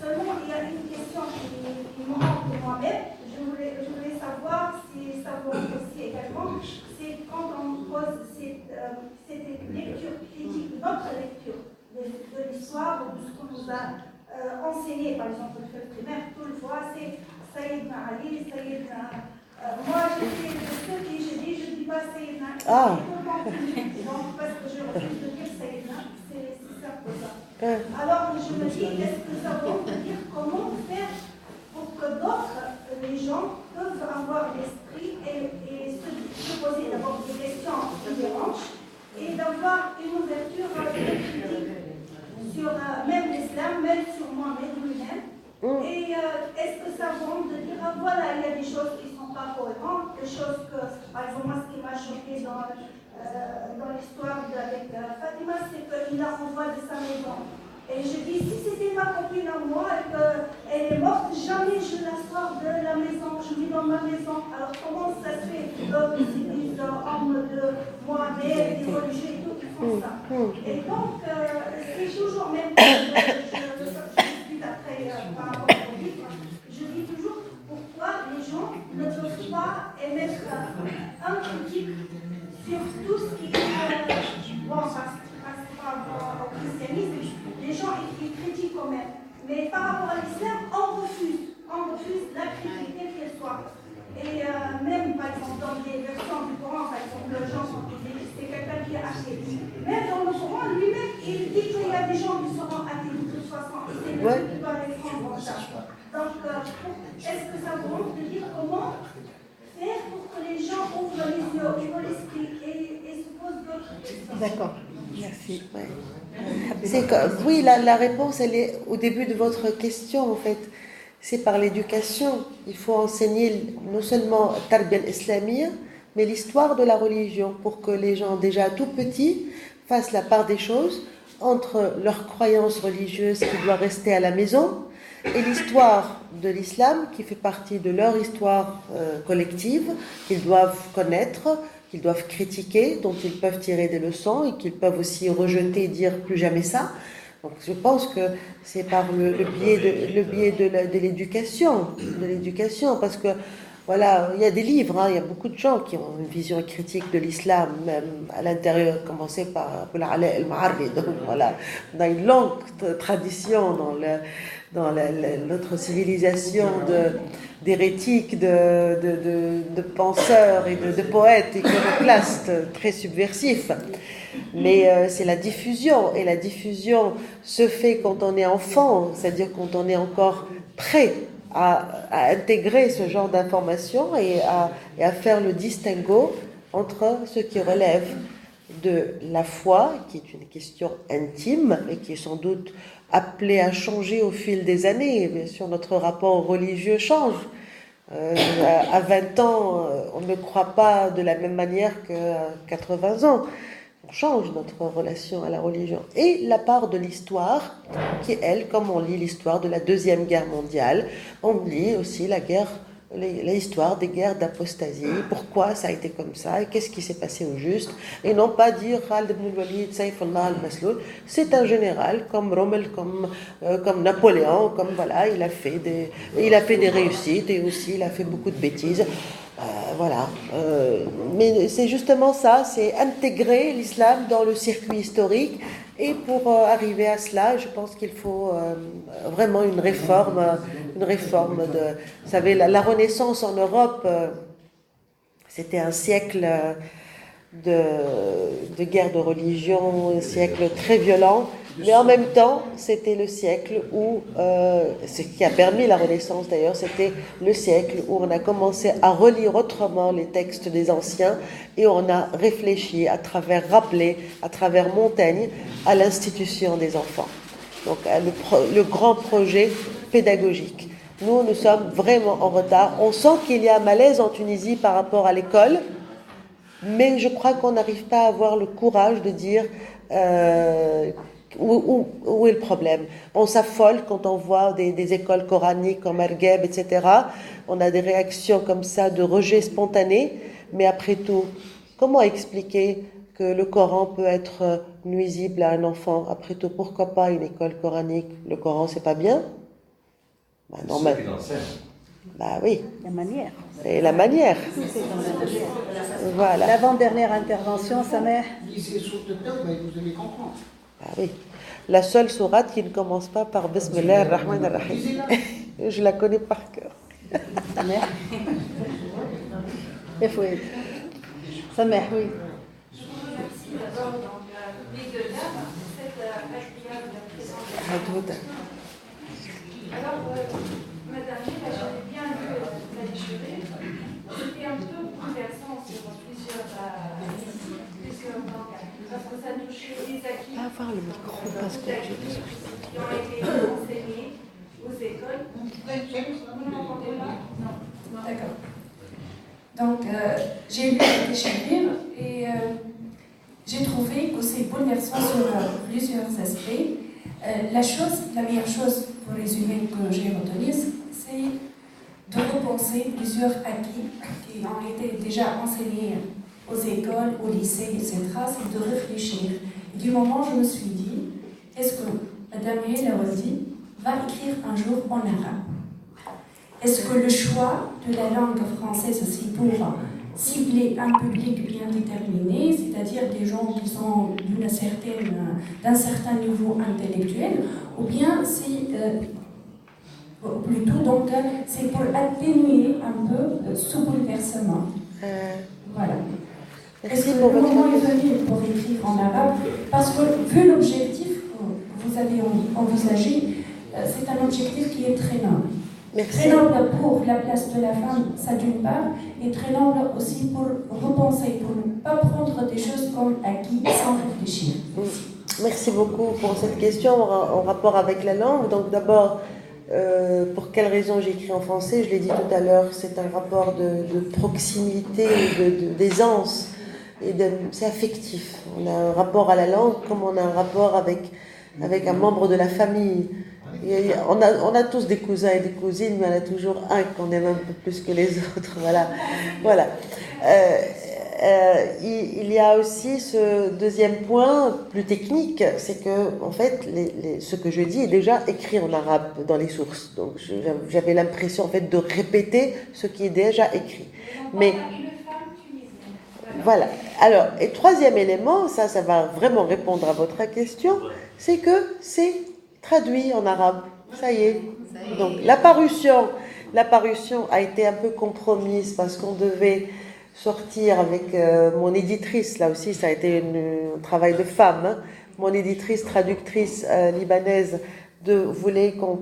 Seulement, il y a une question qui me manque de moi-même. Je voulais savoir si ça vous aussi également. C'est quand on pose cette lecture critique, notre lecture de l'histoire, ou de ce qu'on nous a enseigné, par exemple, le fait primaire, tout le fois, c'est Sayyidina Ali, Sayyidina. Moi, j'étais de ceux qui, j'ai dit, je ne dis pas Sayyidina. Donc, parce que je refuse de dire Sayyidina, c'est simple que ça. Alors, je me dis, est-ce que ça veut dire comment faire pour que d'autres, les gens, peuvent avoir l'esprit et se poser d'abord des questions qui dérangent et d'avoir une ouverture critique sur même l'islam, même sur moi-même lui-même. Et est-ce que ça vaut de dire, voilà, il y a des choses qui ne sont pas cohérentes, des choses que, par exemple, moi, ce qui m'a choqué dans l'histoire avec Fatima, c'est qu'il la renvoie de sa maison. Et je dis, si c'était ma copine à moi et qu'elle est morte, jamais je la sors de la maison, je vis dans ma maison. Alors comment ça se fait que ces hommes de Mohamed, des religieux et tout, qui font ça? Et donc, c'est toujours, même je discute après par rapport au livre, je dis toujours pourquoi les gens ne peuvent pas émettre un critique sur tout ce qui est, bon, ça passe pas au christianisme, les gens ils critiquent quand même. Mais par rapport à l'islam, on refuse la critique, quelle qu'elle soit. Et même, par exemple, dans les versions du Coran, par exemple, le gens sont c'est quelqu'un qui est athée. Même dans le Coran, lui-même, il dit qu'il y a des gens qui seront athées de toute façon. Et c'est lui qui doit les prendre en charge. Donc, est-ce que ça vous montre de dire comment faire pour que les gens ouvrent les yeux, ouvrent l'esprit et se posent d'autres questions? D'accord, merci. Oui, la réponse, elle est au début de votre question, en fait. C'est par l'éducation. Il faut enseigner non seulement Tarbiya al-Islamiyya, mais l'histoire de la religion pour que les gens, déjà tout petits, fassent la part des choses entre leurs croyances religieuses qui doivent rester à la maison et l'histoire de l'islam qui fait partie de leur histoire collective, qu'ils doivent connaître, qu'ils doivent critiquer, dont ils peuvent tirer des leçons et qu'ils peuvent aussi rejeter et dire plus jamais ça. Donc je pense que c'est par le biais de l'éducation, parce que voilà, il y a des livres, il y a beaucoup de gens qui ont une vision critique de l'islam, même à l'intérieur, commencé par Abul Ala al-Ma'arri. Donc voilà, on a une longue tradition dans notre civilisation d'hérétiques, de penseurs et de poètes iconoclastes très subversifs. Mais c'est la diffusion, et la diffusion se fait quand on est enfant, c'est-à-dire quand on est encore prêt à intégrer ce genre d'informations et à faire le distinguo entre ce qui relève de la foi, qui est une question intime et qui est sans doute appelée à changer au fil des années. Bien sûr, notre rapport religieux change. À 20 ans, on ne croit pas de la même manière qu'à 80 ans. On change notre relation à la religion. Et la part de l'histoire, qui elle, comme on lit l'histoire de la Deuxième Guerre mondiale, on lit aussi l'histoire des guerres d'apostasie, pourquoi ça a été comme ça, et qu'est-ce qui s'est passé au juste, et non pas dire Khalid ibn al-Walid, Saïfullah al-Masloul, c'est un général comme Rommel, comme Napoléon, comme voilà, il a fait des réussites, et aussi il a fait beaucoup de bêtises. Voilà. Mais c'est justement ça, c'est intégrer l'islam dans le circuit historique. Et pour arriver à cela, je pense qu'il faut vraiment une réforme de... Vous savez, la Renaissance en Europe, c'était un siècle de guerre de religion, un siècle très violent. Mais en même temps, c'était le siècle où, ce qui a permis la Renaissance d'ailleurs, c'était le siècle où on a commencé à relire autrement les textes des anciens et on a réfléchi à travers Rabelais, à travers Montaigne, à l'institution des enfants. Donc le grand projet pédagogique. Nous sommes vraiment en retard. On sent qu'il y a un malaise en Tunisie par rapport à l'école, mais je crois qu'on n'arrive pas à avoir le courage de dire où est le problème. On s'affole quand on voit des écoles coraniques comme Argheb, etc. On a des réactions comme ça de rejet spontané, mais après tout, comment expliquer que le Coran peut être nuisible à un enfant? Après tout, pourquoi pas une école coranique? Le Coran, c'est pas bien? Bah, non, mais... Bah oui. La manière. Et la manière. Tout est dans la manière. Voilà. L'avant-dernière intervention, ça m'est... Lisez sur le thème, vous allez comprendre. Ah oui. La seule sourate qui ne commence pas par Bismillah ar-Rahman ar-Rahim. Je la connais par cœur. Il faut être. Ça m'est, oui. Je vous remercie d'abord les deux dames pour cette agréable présentation. Alors, madame, là, j'avais bien lu la déchirée. C'était un peu bouleversant sur plusieurs points, parce que ça touchait les acquis qui ont été enseignés aux écoles. Vous m'entendez pas? Non. D'accord. Donc, j'ai lu la déchirure et j'ai trouvé que c'est bouleversant sur plusieurs aspects. La meilleure chose, pour résumer, que j'ai retenu, c'est de repenser plusieurs acquis qui ont été déjà enseignés aux écoles, au lycée, etc. C'est de réfléchir. Et du moment, je me suis dit, est-ce que Madame Lawardi va écrire un jour en arabe? Est-ce que le choix de la langue française aussi pour cibler un public bien déterminé, c'est-à-dire des gens qui sont d'un certain niveau intellectuel, ou bien c'est plutôt donc c'est pour atténuer un peu ce bouleversement. Voilà. Est-ce que le moment est venu pour écrire en arabe? Parce que vu l'objectif que vous avez envisagé, c'est un objectif qui est très noble. Merci. Très noble pour la place de la femme, ça d'une part, et très noble aussi pour repenser, pour ne pas prendre des choses comme acquis sans réfléchir. Merci beaucoup pour cette question en rapport avec la langue. Donc d'abord, pour quelle raison j'écris en français? Je l'ai dit tout à l'heure, c'est un rapport de proximité, d'aisance, et c'est affectif. On a un rapport à la langue comme on a un rapport avec un membre de la famille. Et on a tous des cousins et des cousines, mais il y en a toujours un qu'on aime un peu plus que les autres. Voilà. Il y a aussi ce deuxième point plus technique, c'est que en fait, ce que je dis est déjà écrit en arabe dans les sources. Donc j'avais l'impression en fait de répéter ce qui est déjà écrit. Mais voilà. Alors, et troisième élément, ça va vraiment répondre à votre question, c'est que c'est traduit en arabe. Ça y est. Donc la parution a été un peu compromise parce qu'on devait sortir avec mon éditrice. Là aussi, ça a été un travail de femme. Hein. Mon éditrice, traductrice libanaise, voulait qu'on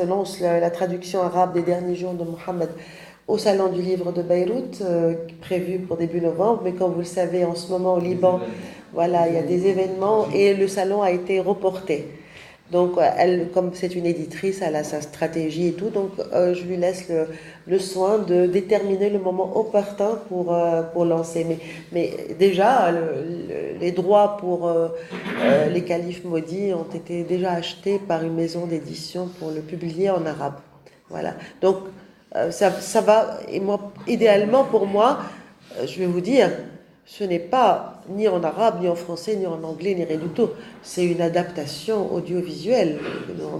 lance la traduction arabe des derniers jours de Mohammed au Salon du Livre de Beyrouth, prévu pour début novembre. Mais comme vous le savez, en ce moment au Liban, voilà, il y a des événements et le salon a été reporté. Donc, elle, comme c'est une éditrice, elle a sa stratégie et tout. Donc, je lui laisse le soin de déterminer le moment opportun pour lancer. Mais déjà, les droits pour les califes maudits ont été déjà achetés par une maison d'édition pour le publier en arabe. Voilà. Donc, ça va. Et moi, idéalement, pour moi, je vais vous dire, ce n'est pas ni en arabe, ni en français, ni en anglais, ni rien du tout. C'est une adaptation audiovisuelle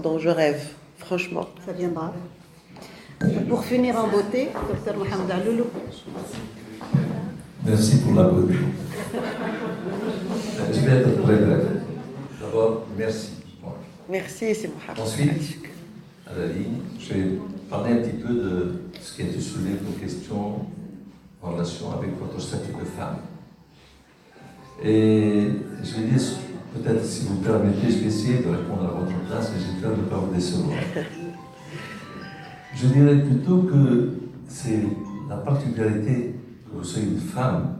dont je rêve, franchement. Ça viendra. Pour finir en beauté, Dr Mohamed Aloulou. Merci pour la beauté. Je vais être très bref. D'abord, merci. Merci, c'est Mohamed. Ensuite, à la ligne, je vais parler un petit peu de ce qui a été soulevé comme question en relation avec votre statut de femme. Et je vais dire peut-être si vous permettez, je vais essayer de répondre à votre place, mais j'ai peur de ne pas vous décevoir. Je dirais plutôt que c'est la particularité que vous soyez une femme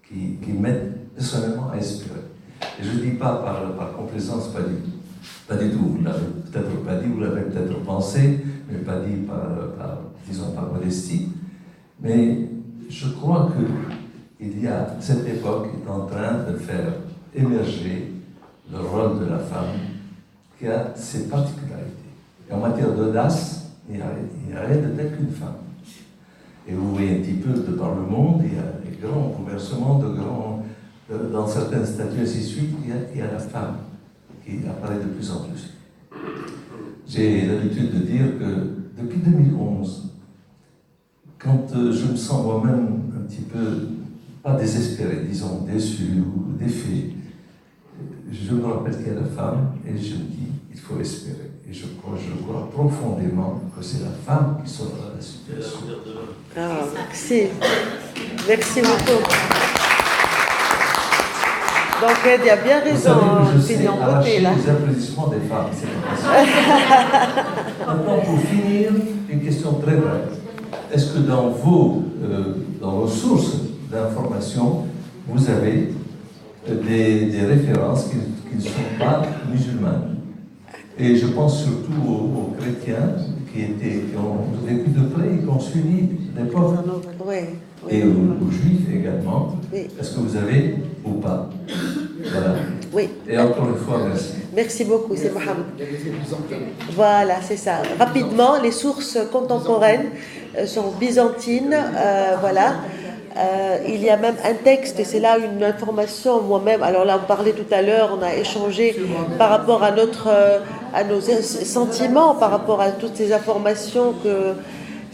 qui m'aide personnellement à espérer. Et je ne dis pas par complaisance, pas du tout. Vous ne l'avez peut-être pas dit, vous l'avez peut-être pensé, mais pas dit disons, par modestie. Mais je crois qu'il y a, cette époque est en train de faire émerger le rôle de la femme qui a ses particularités. Et en matière d'audace, il n'y a rien de tel qu'une femme. Et vous voyez un petit peu de par le monde, il y a des grands bouleversements, dans certains statuts et ainsi de suite, il y a la femme qui apparaît de plus en plus. J'ai l'habitude de dire que depuis 2011, quand je me sens moi-même un petit peu, pas désespéré, disons, déçu ou défait, je me rappelle qu'il y a la femme et je me dis, il faut espérer. Et je crois profondément que c'est la femme qui sauvera la situation. Ah, merci. Merci beaucoup. Donc, il a bien raison, je sais arracher là. les applaudissements des femmes, c'est pas facile. Maintenant, pour finir, une question très brève. Est-ce que dans vos sources d'information, vous avez des références qui ne sont pas musulmanes? Et je pense surtout aux chrétiens qui ont vécu de près et qui ont suivi l'époque. Oui. Et aux juifs également. Oui. Est-ce que vous avez ou pas? Voilà. Oui. Et encore une fois, merci. Merci beaucoup, c'est Mohamed. Voilà, c'est ça. Rapidement, les sources contemporaines sont byzantines, voilà. Il y a même un texte, et c'est là une information moi-même. Alors là, on parlait tout à l'heure, on a échangé par rapport à nos sentiments, par rapport à toutes ces informations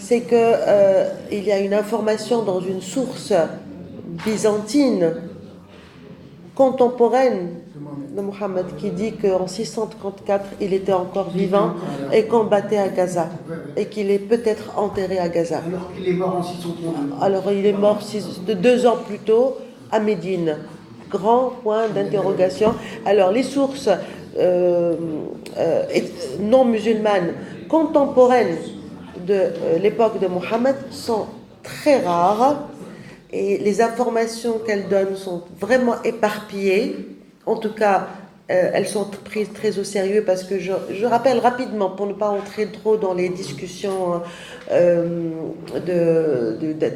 c'est que il y a une information dans une source byzantine contemporaine de Mohammed qui dit qu'en 634 il était encore vivant et combattait à Gaza et qu'il est peut-être enterré à Gaza. Alors qu'il est mort en 630. Alors il est mort 2 ans plus tôt à Médine. Grand point d'interrogation. Alors les sources non musulmanes contemporaines de l'époque de Mohammed sont très rares et les informations qu'elles donnent sont vraiment éparpillées. En tout cas, elles sont prises très au sérieux parce que je rappelle rapidement, pour ne pas entrer trop dans les discussions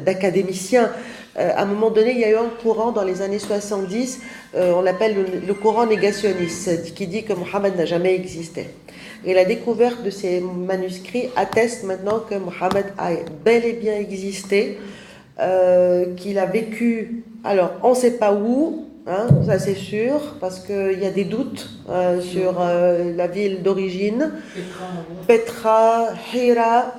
d'académiciens, à un moment donné, il y a eu un courant dans les années 70, on l'appelle le courant négationniste, qui dit que Mohammed n'a jamais existé. Et la découverte de ces manuscrits atteste maintenant que Mohammed a bel et bien existé, qu'il a vécu, alors on ne sait pas où, hein, ça c'est sûr, parce qu'il y a des doutes sur la ville d'origine, Petra, Hira,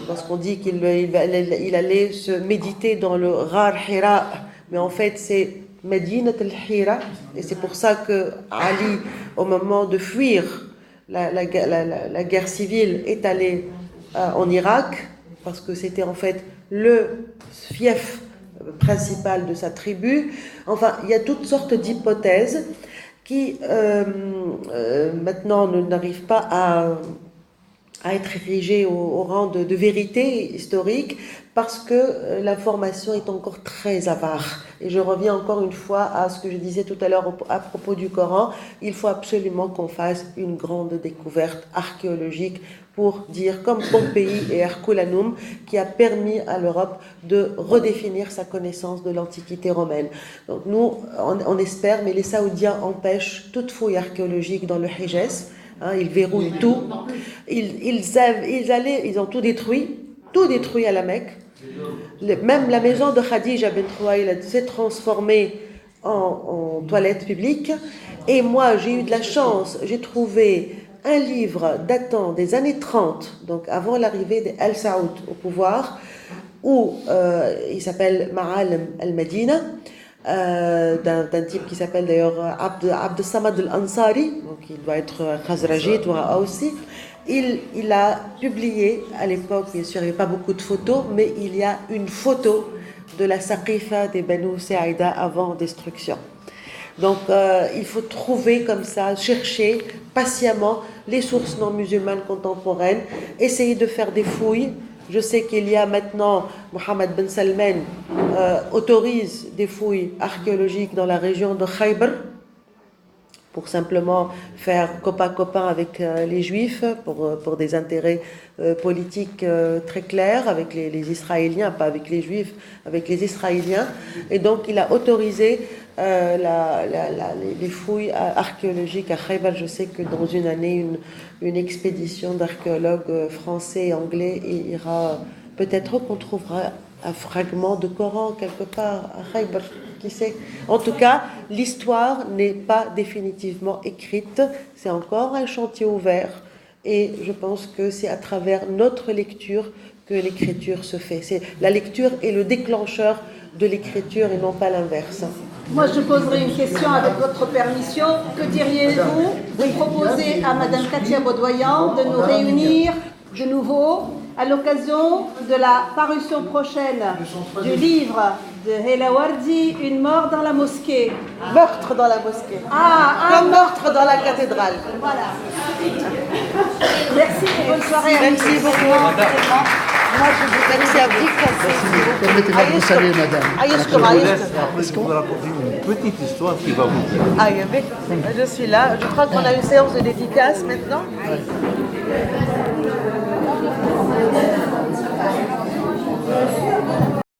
parce qu'on dit qu'il allait se méditer dans le Ghar Hira, mais en fait c'est Medinat al-Hira, et c'est pour ça que Ali, au moment de fuir la guerre civile, est allé en Irak, parce que c'était en fait le fief principal de sa tribu. Enfin, il y a toutes sortes d'hypothèses qui maintenant n'arrivent pas à être érigées au rang de vérité historique, parce que l'information est encore très avare. Et je reviens encore une fois à ce que je disais tout à l'heure à propos du Coran. Il faut absolument qu'on fasse une grande découverte archéologique pour dire, comme Pompéi et Herculaneum, qui a permis à l'Europe de redéfinir sa connaissance de l'Antiquité romaine. Donc nous, on espère, mais les Saoudiens empêchent toute fouille archéologique dans le Hijaz. Hein, ils verrouillent tout. Ils ont tout détruit à la Mecque. Même la maison de Khadija bint Khuwaylid s'est transformée en toilette publique. Et moi, j'ai eu de la chance, j'ai trouvé un livre datant des années 30, donc avant l'arrivée d'Al Saoud au pouvoir, où il s'appelle Ma'alim al-Madina, d'un type qui s'appelle d'ailleurs Abd Samad al-Ansari, donc il doit être Khazraji, aussi. Il a publié, à l'époque, bien sûr, il n'y avait pas beaucoup de photos, mais il y a une photo de la Saqifa des Banu Sa'ida avant destruction. Donc il faut trouver comme ça, chercher patiemment les sources non musulmanes contemporaines, essayer de faire des fouilles. Je sais qu'il y a maintenant, Mohammed Ben Salman autorise des fouilles archéologiques dans la région de Khaybar pour simplement faire copain-copain avec les Juifs, pour des intérêts politiques très clairs avec les Israéliens, pas avec les Juifs, avec les Israéliens. Et donc il a autorisé les fouilles archéologiques à Khaybar. Je sais que dans une année, une expédition d'archéologues français et anglais ira, peut-être qu'on trouvera un fragment de Coran quelque part à Khaybar, qui sait. En tout cas, l'histoire n'est pas définitivement écrite, c'est encore un chantier ouvert, et je pense que c'est à travers notre lecture que l'écriture se fait. La lecture est le déclencheur de l'écriture et non pas l'inverse. Moi, je poserai une question avec votre permission. Que diriez-vous de proposer à Madame Katia Baudoyan de nous réunir de nouveau à l'occasion de la parution prochaine du livre de Hela Wardi, Une mort dans la mosquée. Meurtre dans la mosquée. Comme meurtre dans la cathédrale. Voilà. Merci et bonne soirée. Merci beaucoup. Moi, je vous remercie à vous. Permettez-moi de vous saluer, madame. Après, je vous raconter une petite histoire qui va vous plaire. Je suis là. Je crois qu'on a une séance de dédicace maintenant.